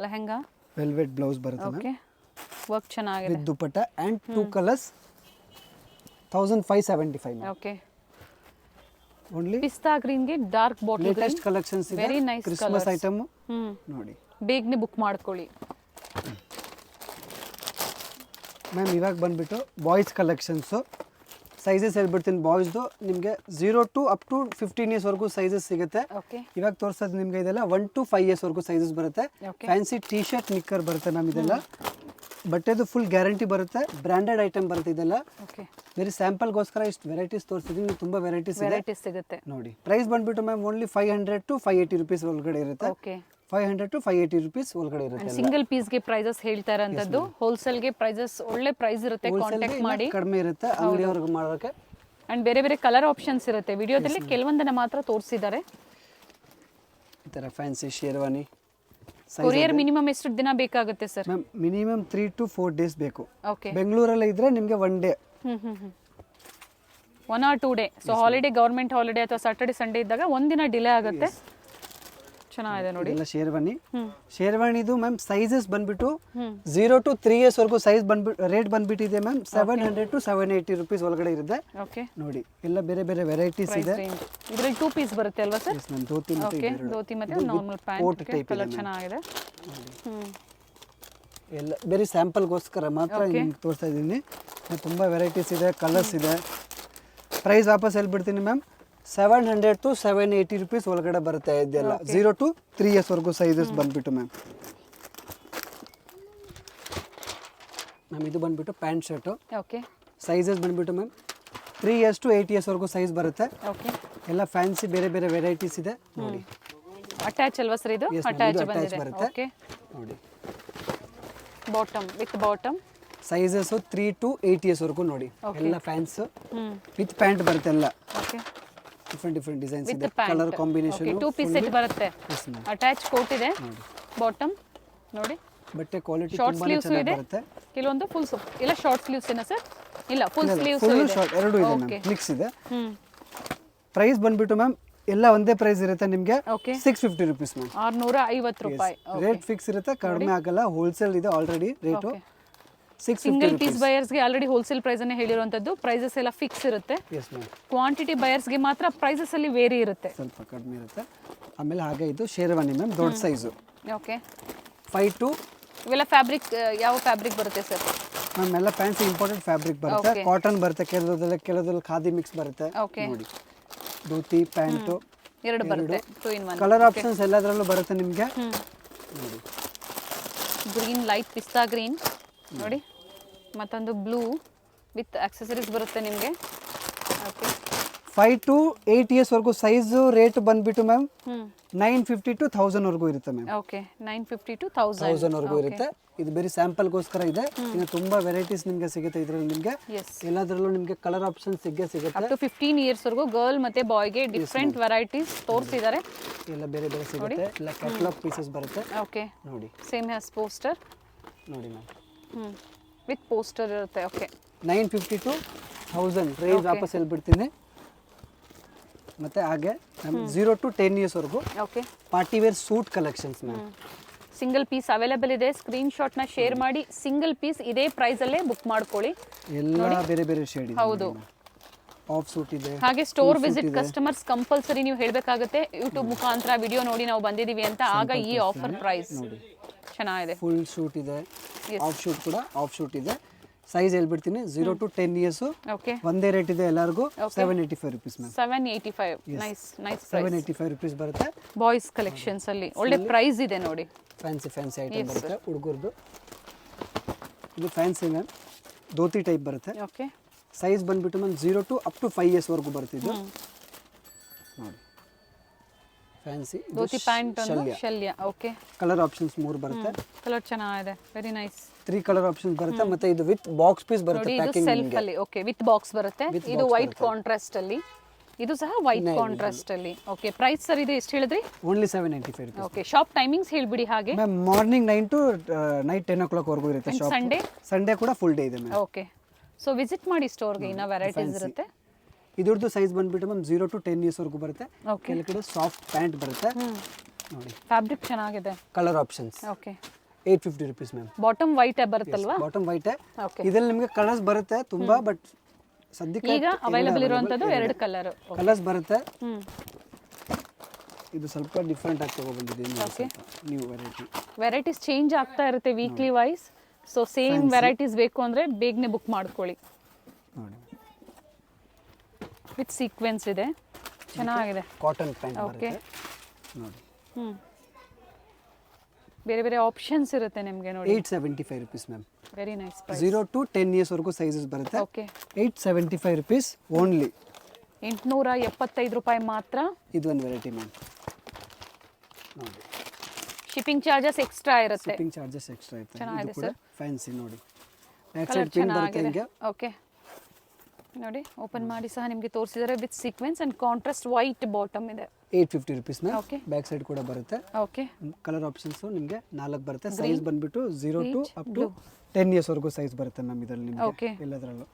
lehenga, velvet blouse ಬರುತ್ತೆ ಮ್ಯಾಮ್ ಓಕೆ ವರ್ಕ್ ಚೆನ್ನಾಗಿದೆ. With dupatta and 2 colours 1575 ma'am. Okay only ಪಿಸ್ತಾ ಗ್ರೀನ್ ಗೆ ಡಾರ್ಕ್ ಬಾಟಲ್ ಲೇಟೆಸ್ಟ್ ಕಲೆಕ್ಷನ್ಸ್ ಇದೆ. ವೆರಿ ನೈಸ್ ಕ್ರಿಸ್ಮಸ್ ಐಟಮ್ ನೋಡಿ ಬೇಗನೆ ಬುಕ್ ಮಾಡ್ಕೊಳ್ಳಿ ಮ್ಯಾಮ್. ಇವಾಗ ಬಂದ್ಬಿಟ್ಟು ಬಾಯ್ಸ್ ಕಲೆಕ್ಷನ್ಸು ಸೈಜಸ್ ಹೇಳ್ಬಿಡ್ತೀನಿ. ಬಾಯ್ಸ್ದು ನಿಮಗೆ 0 to up to 15 ಇಯರ್ಸ್ ವರೆಗೂ ಸೈಜಸ್ ಸಿಗುತ್ತೆ. ಓಕೆ ಇವಾಗ ತೋರಿಸೋದು ನಿಮಗೆ ಇದೆಲ್ಲ 1 to 5 ಇಯರ್ಸ್ ವರೆಗೂ ಸೈಜಸ್ ಬರುತ್ತೆ. Okay. Fancy T shirt knicker ಬರುತ್ತೆ ಮ್ಯಾಮ್. ಇದೆಲ್ಲ ಬಟ್ಟೆದು ಫುಲ್ ಗ್ಯಾರಂಟಿ ಬರುತ್ತೆ. ಬ್ರ್ಯಾಂಡೆಡ್ ಐಟಮ್ ಬರುತ್ತೆ ಇದೆಲ್ಲ. ಓಕೆ ಬೇರೆ ಸ್ಯಾಂಪಲ್ಗೋಸ್ಕರ ಇಷ್ಟು ವೆರೈಟೀಸ್ ತೋರಿಸಿದ್ದೀನಿ. ತುಂಬ ವೆರೈಟೀಸ್ ಇದೆ ವೆರೈಟೀಸ್ ಸಿಗುತ್ತೆ. ನೋಡಿ. ಪ್ರೈಸ್ ಬಂದ್ಬಿಟ್ಟು ಮ್ಯಾಮ್ ಓನ್ಲಿ 500 to 580 rupees ಒಳಗಡೆ ಇರುತ್ತೆ. ಓಕೆ 500 to 580 rupees ಒಳಗಡೆ ಇರುತ್ತೆ. ಸಿಂಗಲ್ ಪೀಸ್ ಗೆ ಪ್ರೈಸಸ್ ಹೇಳ್ತಾ ಇರೋಂಥದ್ದು. ಹೋಲ್ಸೇಲ್ ಗೆ ಪ್ರೈಸಸ್ ಒಳ್ಳೆ ಪ್ರೈಸ್ ಇರುತ್ತೆ. ಕಾಂಟ್ಯಾಕ್ಟ್ ಮಾಡಿ. ಕಡಿಮೆ ಇರುತ್ತೆ ಅಂಗಡಿಯವ್ರಿಗೆ ಮಾಡೋಕ್ಕೆ. ಅಂಡ್ ಬೇರೆ ಬೇರೆ ಕಲರ್ ಆಪ್ಷನ್ಸ್ ಇರುತ್ತೆ. ವಿಡಿಯೋದಲ್ಲಿ ಕೆಲವೊಂದನ್ನ ಮಾತ್ರ ತೋರಿಸಿದ್ದಾರೆ. ಈ ಥರ ಫ್ಯಾನ್ಸಿ ಶೇರ್ವಾನಿ ಕೊರಿಯರ್ ಮಿನಿಮಮ್ ಎಷ್ಟು ದಿನ ಬೇಕಾಗುತ್ತೆ sir? Ma'am minimum 3 to 4 days ಬೇಕು. ಓಕೆ ಬೆಂಗಳೂರಲ್ಲಿ ಇದ್ರೆ ನಿಮಗೆ 1 day. 1 or 2 day. So holiday, government holiday ಅಥವಾ ಸ್ಯಾಟರ್ಡೆ ಸಂಡೇ ಇದ್ದಾಗ ಒಂದಿನ ಡಿಲೇ ಆಗುತ್ತೆ. ಚೆನ್ನಾಗಿದೆ ನೋಡಿ. ಇದೆಲ್ಲ ಶೇರ್ವಾನಿ. ಶೇರ್ವಾನಿದು ಮ್ಯಾಮ್ ಸೈಜಸ್ ಬಂದ್ಬಿಟ್ಟು 0 to 3 years ವರೆಗೂ ಸೈಜ್ ಬಂದ್ಬಿಟ್ಟು ರೇಟ್ ಬಂದ್ಬಿಟ್ಟಿದೆ ಮ್ಯಾಮ್. 700 to 780 rupees ಒಳಗಡೆ ಇರುತ್ತೆ. ಓಕೆ ನೋಡಿ ಎಲ್ಲ ಬೇರೆ ಬೇರೆ ವೆರೈಟೀಸ್ ಇದೆ. ಇದರಲ್ಲಿ 2 ಪೀಸ್ ಬರುತ್ತೆ ಅಲ್ವಾ ಸರ್? Yes ma'am. ಧೋತಿ ಮತ್ತೆ ಓಕೆ ಇವೆರಡು. ಧೋತಿ ಮತ್ತೆ normal coat pant. Type colour ಚೆನ್ನಾಗಿದೆ. ಎಲ್ಲ ಬೇರೆ ಸ್ಯಾಂಪಲ್ಗೋಸ್ಕರ ಮಾತ್ರ ನಿಮ್ಗೆ ತೋರಿಸ್ತಾ ಇದ್ದೀನಿ. ತುಂಬ ವೆರೈಟೀಸ್ ಇದೆ, ಕಲರ್ಸ್ ಇದೆ. ಪ್ರೈಸ್ ವಾಪಸ್ ಹೇಳ್ಬಿಡ್ತೀನಿ ಮ್ಯಾಮ್. 700 to 780 rupees ಒಳಗಡೆ ಬರುತ್ತೆ ಇದೆಲ್ಲ. 0 to 3 years ವರೆಗೂ ಸೈಜಸ್ ಬಂದ್ಬಿಟ್ಟು ಮ್ಯಾಮ್. ಮ್ಯಾಮ್ ಇದು ಬಂದ್ಬಿಟ್ಟು ಪ್ಯಾಂಟ್ ಶರ್ಟು. ಓಕೆ ಸೈಜಸ್ ಬಂದ್ಬಿಟ್ಟು ಮ್ಯಾಮ್ 3 years to 8 years ವರೆಗೂ ಸೈಜ್ ಬರುತ್ತೆ. ಓಕೆ ಎಲ್ಲ ಫ್ಯಾನ್ಸಿ ಬೇರೆ ಬೇರೆ ವೆರೈಟೀಸ್ ಇದೆ ನೋಡಿ. ಅಟ್ಯಾಚ್ ಅಲ್ವಾ ಸರ್ ಇದು? Yes, ma'am. ಅಟ್ಯಾಚ್ ಇದು attach ಬಂದಿದೆ. ಬರುತ್ತೆ. ಓಕೆ ನೋಡಿ bottom with bottom. Sizes 3 to 8 years ವರೆಗೂ ನೋಡಿ. ಎಲ್ಲ ಫ್ಯಾನ್ಸ್ ವಿತ್ ಪ್ಯಾಂಟ್ ಬರುತ್ತೆ. ಎಲ್ಲ ಓಕೆ ಡಿಫ್ರೆಂಟ್ ಡಿಸೈನ್ಸ್ ವಿತ್ ಇದೆ. Pant. Colour combination. 2 piece set ಬರುತ್ತೆ. ಅಟ್ಯಾಚ್ ಕೋಟ್ ಇದೆ. ಬಾಟಮ್ ನೋಡಿ. ಬಟ್ಟೆ ಕ್ವಾಲಿಟಿ ಶಾರ್ಟ್ ತುಂಬಾನೇ ಸ್ಲೀವ್ಸ್ ಚೆನ್ನಾಗಿ ಇದೆ. ಬರುತ್ತೆ. ಕೆಲವೊಂದು ಫುಲ್ ಇಲ್ಲ ಶಾರ್ಟ್ ಸ್ಲೀವ್ಸ್ ಏನಾ ಸರ್? ಇಲ್ಲ ಫುಲ್ ಸ್ಲೀವ್ಸ್ ಫುಲ್ ಇದೆ. ಶಾರ್ಟ್ ಎರಡು ಇದೆ ಓಕೆ ಮ್ಯಾಮ್. ಮಿಕ್ಸ್ ಇದೆ. ಪ್ರೈಸ್ ಬಂದ್ಬಿಟ್ಟು ಮ್ಯಾಮ್ ಎಲ್ಲ ಒಂದೇ ಪ್ರೈಸ್ ಇರುತ್ತೆ ನಿಮಗೆ. Okay 650 rupees ma'am. 650 ರೂಪಾಯಿ. ರೇಟ್ ಫಿಕ್ಸ್ ಇರುತ್ತೆ, ಕಡಿಮೆ ಆಗಲ್ಲ. ಹೋಲ್ಸೇಲ್ ಇದೆ already rate. 650 single piece rupees. Buyers ಗೆ ಆಲ್ರೆಡಿ ಹೋಲ್ಸೇಲ್ ಪ್ರೈಸ್ ಅನ್ನೇ ಹೇಳಿರುವಂತದ್ದು. ಪ್ರೈಸಸ್ ಎಲ್ಲ ಫಿಕ್ಸ್ ಇರುತ್ತೆ. Yes ma'am. ಕ್ವಾಂಟಿಟಿ ಬಯರ್ಸ್ ಗೆ ಮಾತ್ರ ಪ್ರೈಸಸ್ ಅಲ್ಲಿ ವೇರಿ ಇರುತ್ತೆ. ಸ್ವಲ್ಪ ಕಡಿಮೆ ಇರುತ್ತೆ. ಆಮೇಲೆ ಹಾಗೆ ಇದು ಶೇರ್ವಾನಿ ಮ್ಯಾಮ್ ದೊಡ್ಡ ಸೈಜು. ಓಕೆ 5 to ಇವೆಲ್ಲ ಫ್ಯಾಬ್ರಿಕ್ ಯಾವ ಫ್ಯಾಬ್ರಿಕ್ ಬರುತ್ತೆ ಸರ್? ಮ್ಯಾಮ್ ಎಲ್ಲ ಫ್ಯಾನ್ಸಿ ಇಂಪಾರ್ಟೆಂಟ್ ಫ್ಯಾಬ್ರಿಕ್ ಬರುತ್ತೆ. Okay. ಕಾಟನ್ ಬರುತ್ತೆ, ಕೆಲವದಲ್ಲಿ ಖಾದಿ ಮಿಕ್ಸ್ ಬರುತ್ತೆ. ಓಕೆ ನೋಡಿ ಧೋತಿ ಪ್ಯಾಂಟು ಎರಡು ಬರುತ್ತೆ. 2 in 1. ಕಲರ್ ಆಪ್ಷನ್ಸ್ ಎಲ್ಲದರಲ್ಲೂ ಬರುತ್ತೆ ನಿಮಗೆ. ನೋಡಿ ಗ್ರೀನ್ ಲೈಟ್ ಪಿಸ್ತಾ ಗ್ರೀನ್ ನೋಡಿ. ಮತ್ತೊಂದು ಬ್ಲೂ ವಿತ್ ಆಕ್ಸೆಸರೀಸ್ ಬರುತ್ತೆ ನಿಮಗೆ. ಓಕೆ 5 to 8 years ವರೆಗೂ ಸೈಜು ರೇಟ್ ಬಂದ್ಬಿಟ್ಟು ಮ್ಯಾಮ್ 950 to 1000 ವರೆಗೂ ಇರುತ್ತೆ ಮ್ಯಾಮ್. ಓಕೆ 950 to 1000 ವರೆಗೂ ಇರುತ್ತೆ. ಇದು ಬೇರೆ ಸ್ಯಾಂಪಲ್ಗೋಸ್ಕರ ಇದೆ. ಇನ್ನು ತುಂಬಾ ವೆರೈಟೀಸ್ ನಿಮಗೆ ಸಿಗುತ್ತೆ ಇದರಲ್ಲಿ. ನಿಮಗೆ ಎಸ್ ಎಲ್ಲದರಲ್ಲೂ ನಿಮಗೆ ಕಲರ್ ಆಪ್ಷನ್ ಸಿಗುತ್ತೆ. ಅಪ್ ಟು 15 ಇಯರ್ಸ್ ವರೆಗೂ ಗರ್ಲ್ ಮತ್ತೆ ಬಾಯ್ಗೆ ಡಿಫ್ರೆಂಟ್ ವೆರೈಟೀಸ್ ತೋರಿಸಿದ್ದಾರೆ. ಎಲ್ಲ ಬೇರೆ ಬೇರೆ ಸಿಗುತ್ತೆ. ಎಲ್ಲ ಕ್ಯಾಟಲಾಗ್ ಪೀಸಸ್ ಬರುತ್ತೆ. ಓಕೆ ನೋಡಿ ಸೇಮ್ ಹ್ಯಾಸ್ ಪೋಸ್ಟರ್ ನೋಡಿ ಮ್ಯಾಮ್. ವಿತ್ ಪೋಸ್ಟರ್ ಇರುತ್ತೆ. ಓಕೆ 950 to 1000 ಪ್ರೈಸ್ ವಾಪಸ್ ಹೇಳ್ಬಿಡ್ತೀನಿ. ಮತ್ತೆ ಹಾಗೆ 0 to 10 years ವರೆಗೂ okay party wear suit collections ma'am. Single piece available ಇದೆ. ಸ್ಕ್ರೀನ್ ಶಾಟ್ ನ ಶೇರ್ ಮಾಡಿ ಸಿಂಗಲ್ ಪೀಸ್ ಇದೇ ಪ್ರೈಸ್ ಅಲ್ಲೇ ಬುಕ್ ಮಾಡ್ಕೊಳ್ಳಿ. ಎಲ್ಲ ಬೇರೆ ಬೇರೆ ಶೇಡ್ ಇದೆ. ಹೌದು. ಆಫ್ ಸೂಟ್ ಇದೆ. ಹಾಗೆ ಸ್ಟೋರ್ ವಿಸಿಟ್ ಕಸ್ಟಮರ್ಸ್ ಕಂಪಲ್ಸರಿ ನೀವು ಹೇಳಬೇಕಾಗುತ್ತೆ. ಯೂಟ್ಯೂಬ್ ಮುಖಾಂತರ ವಿಡಿಯೋ ನೋಡಿ ನಾವು ಬಂದಿದೀವಿ ಅಂತ. ಆಗ ಈ ಆಫರ್ ಪ್ರೈಸ್ ಚೆನ್ನಾಗಿದೆ. ಫುಲ್ ಶೂಟ್ ಇದೆ. ಆಫ್ ಶೂಟ್ ಕೂಡ ಆಫ್ ಶೂಟ್ ಇದೆ. ಸೈಜ್ ಹೇಳ್ಬಿಡ್ತೀನಿ 0 to 10 years. ಓಕೆ ಒಂದೇ ರೇಟ್ ಇದೆ ಎಲ್ಲರಿಗೂ. 785 rupees ma'am. 785 nice nice price. 785 rupees ಬರುತ್ತೆ. ಬಾಯ್ಸ್ ಕಲೆಕ್ಷನ್ಸ್ ಅಲ್ಲಿ ಒಳ್ಳೆ ಪ್ರೈಸ್ ಇದೆ ನೋಡಿ. ಫ್ಯಾನ್ಸಿ ಐಟಮ್ ಬರುತ್ತೆ ಹುಡುಗರದು. ಇದು ಫ್ಯಾನ್ಸಿ ಮ್ಯಾಮ್ ಧೋತಿ ಟೈಪ್ ಬರುತ್ತೆ. ಓಕೆ ಸೈಜ್ ಬಂದ್ಬಿಟ್ಟು ma'am 0 to up to 5 years ವರೆಗೂ ಬರ್ತಿದ್ದು ನೋಡಿ ಫ್ಯಾನ್ಸಿ ಧೋತಿ ಪ್ಯಾಂಟ್ ಶಲ್ಯ ಓಕೆ ಕಲರ್ ಆಪ್ಷನ್ಸ್ 3 ಬರುತ್ತೆ ಕಲರ್ ಚೆನ್ನಾಗಿದೆ ವೆರಿ ನೈಸ್ 3 ಕಲರ್ ಆಪ್ಷನ್ಸ್ ಬರುತ್ತೆ ಮತ್ತೆ ಇದು ವಿತ್ ಬಾಕ್ಸ್ ಪೀಸ್ ಬರುತ್ತೆ ನೋಡಿ ಇದು ಪ್ಯಾಕಿಂಗ್ ಸೆಲ್ಫ್ ಅಲ್ಲಿ ಓಕೆ ವಿತ್ ಬಾಕ್ಸ್ ಬರುತ್ತೆ ಇದು ವೈಟ್ ಕಾಂಟ್ರಾಸ್ಟ್ ಅಲ್ಲಿ ಇದು ಸಹ ವೈಟ್ ಕಾಂಟ್ರಾಸ್ಟ್ ಅಲ್ಲಿ ಓಕೆ ಪ್ರೈಸ್ ಸರ್ ಇದು ಎಷ್ಟು ಹೇಳಿದ್ರಿ only 795 rupees okay shop timings ಹೇಳ್ಬಿಡಿ ಹಾಗೆ ma'am morning 9 to night 10 o'clock ವರೆಗೂ ಇರುತ್ತೆ ಶಾಪ್ ಸಂಡೇ ಸಂಡೇ ಕೂಡ ಫುಲ್ ಡೇ ಇದೆ ಮ್ಯಾಮ್ ಓಕೆ ಸೊ ವಿಸಿಟ್ ಮಾಡಿ ಸ್ಟೋರ್ಗೆ ಇನ್ನ ವೆರೈಟೀಸ್ ಇರುತ್ತೆ ಇದ್ರದ್ದು ಸೈಜ್ ಬಂದ್ಬಿಟ್ಟು ಮ್ಯಾಮ್ 0 to 10 years ವರೆಗೂ ಬರುತ್ತೆ ಓಕೆ ಕೆಳಗಡೆ ಸಾಫ್ಟ್ ಪ್ಯಾಂಟ್ ಬರುತ್ತೆ ನೋಡಿ ಫ್ಯಾಬ್ರಿಕ್ ಚೆನ್ನಾಗಿದೆ colour options okay 850 rupees ma'am bottom white ಬರುತ್ತಲ್ವಾ ಬಾಟಮ್ ವೈಟ್ ಓಕೆ ಇದರಲ್ಲಿ ನಿಮಗೆ ಕಲರ್ಸ್ ಬರುತ್ತೆ ತುಂಬಾ ಬಟ್ ಸದ್ಯಕ್ಕೆ ಈಗ ಅವೈಲೇಬಲ್ ಇರುವಂತದ್ದು 2 ಕಲರ್ ಕಲರ್ಸ್ ಬರುತ್ತೆ ಇದು ಸ್ವಲ್ಪ ಡಿಫರೆಂಟ್ ಆಗಿ ತಗೊಬಂದಿದೆ ನ್ಯೂ ವೆರೈಟೀಸ್ ಚೇಂಜ್ ಆಗ್ತಾ ಇರುತ್ತೆ weekly wise so same varieties ಬೇಕು ಅಂದ್ರೆ ಬೇಗನೆ ಬುಕ್ ಮಾಡ್ಕೊಳ್ಳಿ ನೋಡಿ ವಿತ್ ಸೀಕ್ವೆನ್ಸ್ ಇದೆ ಚೆನ್ನಾಗಿದೆ ಕಾಟನ್ ಪ್ಯಾಂಟ್ ಓಕೆ ಬರುತ್ತೆ ನೋಡಿ ಬೇರೆ ಬೇರೆ ಆಪ್ಷನ್ಸ್ ಇರುತ್ತೆ ನಿಮಗೆ ನೋಡಿ 875 rupees ma'am very nice 0 to 10 years ವರೆಗೂ ಸೈಜಸ್ ಬರುತ್ತೆ ಓಕೆ 875 rupees ಓನ್ಲಿ 875 ರೂಪಾಯಿ ಮಾತ್ರ ಇದು ಒಂದು ವೆರೈಟಿ ಮ್ಯಾಮ್ ನೋಡಿ ಶಿಪ್ಪಿಂಗ್ ಚಾರ್ಜಸ್ ಎಕ್ಸ್ಟ್ರಾ ಇರುತ್ತೆ ಶಿಪ್ಪಿಂಗ್ ಚಾರ್ಜಸ್ ಎಕ್ಸ್ಟ್ರಾ ಇರುತ್ತೆ ಚೆನ್ನಾಗಿದೆ ಇದು ಕೂಡ ಫ್ಯಾನ್ಸಿ ನೋಡಿ ಬ್ಯಾಕ್ ಕಲರ್ ಸೈಡ್ ಪಿನ್ ಬರುತ್ತೆ ಚೆನ್ನಾಗಿದೆ ಹಿಂಗೆ ಓಕೆ ನೋಡಿ ಓಪನ್ ಮಾಡಿ ಸಹ ನಿಮಗೆ ತೋರಿಸಿದ್ದಾರೆ with sequence and contrast white bottom ಇದೆ 850 rupees ma'am Okay. Back side ಕೂಡ ಬರುತ್ತೆ ಓಕೆ ಕಲರ್ ಆಪ್ಷನ್ಸ್ ನಿಮಗೆ 4 ಬರುತ್ತೆ ಸೈಜ್ ಬಂದ್ಬಿಟ್ಟು 0 to up to 10 years ವರೆಗೂ ಸೈಜ್ ಬರುತ್ತೆ ಮ್ಯಾಮ್ ಇದರಲ್ಲಿ Okay. ನಿಮಗೆ ಎಲ್ಲದರಲ್ಲೂ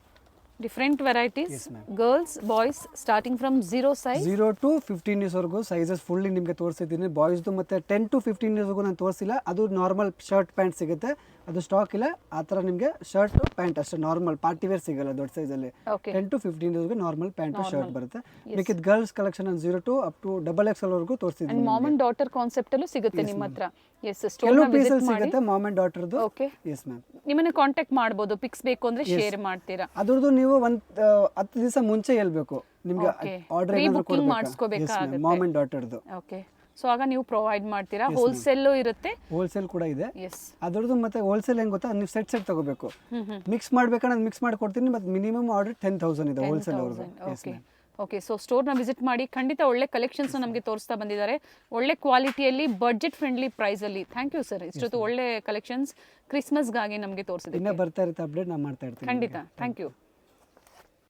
different varieties girls boys starting from 0 size 0 to 15 years ವರೆಗೂ ಸೈಜಸ್ ಫುಲ್ಲಿ ನಿಮಗೆ ತೋರಿಸಿದ್ದೀನಿ ಬಾಯ್ಸ್ದು ಮತ್ತೆ 10 to 15 years ವರೆಗೂ ನಾನು ತೋರಿಸಿಲ್ಲ ಅದು ನಾರ್ಮಲ್ ಶರ್ಟ್ ಪ್ಯಾಂಟ್ ಸಿಗುತ್ತೆ ಅದು ಸ್ಟಾಕ್ ಇಲ್ಲ ಆ ಥರ ನಿಮಗೆ ಶರ್ಟ್ ಪ್ಯಾಂಟ್ ಅಷ್ಟೇ ನಾರ್ಮಲ್ ಪಾರ್ಟಿ ವೇರ್ ಸಿಗಲ್ಲ ದೊಡ್ಡ ಸೈಜಲ್ಲಿ okay 10 to 15 years normal pant shirt ಬರುತ್ತೆ ಬೇಕಿದ್ girls collection 0 to up to XXL ವರೆಗೂ ತೋರಿಸಿದ್ದೀನಿ and mom and daughter concept ಅಲ್ಲೂ ಸಿಗುತ್ತೆ ನಿಮ್ಮ ಹತ್ರ ಎಸ್ ಸ್ಟೋರ್ ಕೆಲವು ವಿಸಿಟ್ ಪೀಸಲ್ಲಿ ಮಾಡಿ ಸಿಗುತ್ತೆ ಮಾಮ್ ಅಂಡ್ ಡಾಟರ್ದು ಓಕೆ ಎಸ್ ಮ್ಯಾಮ್ ನಿಮ್ಮನ್ನ ಕಾಂಟ್ಯಾಕ್ಟ್ ಮಾಡ್ಬೋದು ಪಿಕ್ಸ್ ಬೇಕು ಅಂದ್ರೆ ಶೇರ್ ಮಾಡ್ತೀರಾ ಅದ್ರದ್ದು ನೀವು ಒಂದು 10 ದಿವಸ ಮುಂಚೆ ಹೇಳ್ಬೇಕು ನಿಮ್ಗೆ Okay. ಆರ್ಡರ್ Pre-booking ಏನಾದರೂ ಮಾಡಿಸ್ಕೋಬೇಕಾಗುತ್ತೆ. ಮಾಮ್ ಅಂಡ್ ಡಾಟರ್ದು ಓಕೆ ಸೊ ಆಗ ನೀವು ಪ್ರೊವೈಡ್ ಮಾಡ್ತೀರಾ ಹೋಲ್ಸೇಲ್ ಇರುತ್ತೆ ಹೋಲ್ಸೇಲ್ ಕೂಡ ಇದೆ ಎಸ್ ಅದ್ರದ್ದು ಮತ್ತೆ ಹೋಲ್ಸೇಲ್ ಹೆಂಗ್ ಗೊತ್ತಾ ನೀವು ಸೆಟ್ ತಗೋಬೇಕು ಮಿಕ್ಸ್ ಮಾಡ್ಬೇಕಂದ್ರೆ ಮಿಕ್ಸ್ ಮಾಡ್ಕೊಡ್ತೀನಿ ಮತ್ತೆ ಮಿನಿಮಮ್ ಆರ್ಡರ್ 10,000 ಇದೆ ಹೋಲ್ಸೇಲ್ ಅವ್ರದ್ದು ಓಕೆ ಓಕೆ ಸೊ ಸ್ಟೋರ್ನ ವಿಸಿಟ್ ಮಾಡಿ ಖಂಡಿತ ಒಳ್ಳೆ ಕಲೆಕ್ಷನ್ಸ್ ನಮಗೆ ತೋರಿಸ್ತಾ ಬಂದಿದ್ದಾರೆ ಒಳ್ಳೆ ಕ್ವಾಲಿಟಿಯಲ್ಲಿ ಬಡ್ಜೆಟ್ ಫ್ರೆಂಡ್ಲಿ ಪ್ರೈಸಲ್ಲಿ ಥ್ಯಾಂಕ್ ಯು ಸರ್ ಇಷ್ಟೊತ್ತು ಒಳ್ಳೆ ಕಲೆಕ್ಷನ್ಸ್ ಕ್ರಿಸ್ಮಸ್ಗಾಗಿ ನಮಗೆ ತೋರಿಸಿದೆ ಇನ್ನೂ ಬರ್ತಾ ಇರುತ್ತೆ ಅಪ್ಡೇಟ್ ನಾನು ಮಾಡ್ತಾ ಇರ್ತೀನಿ ಖಂಡಿತ ಥ್ಯಾಂಕ್ ಯು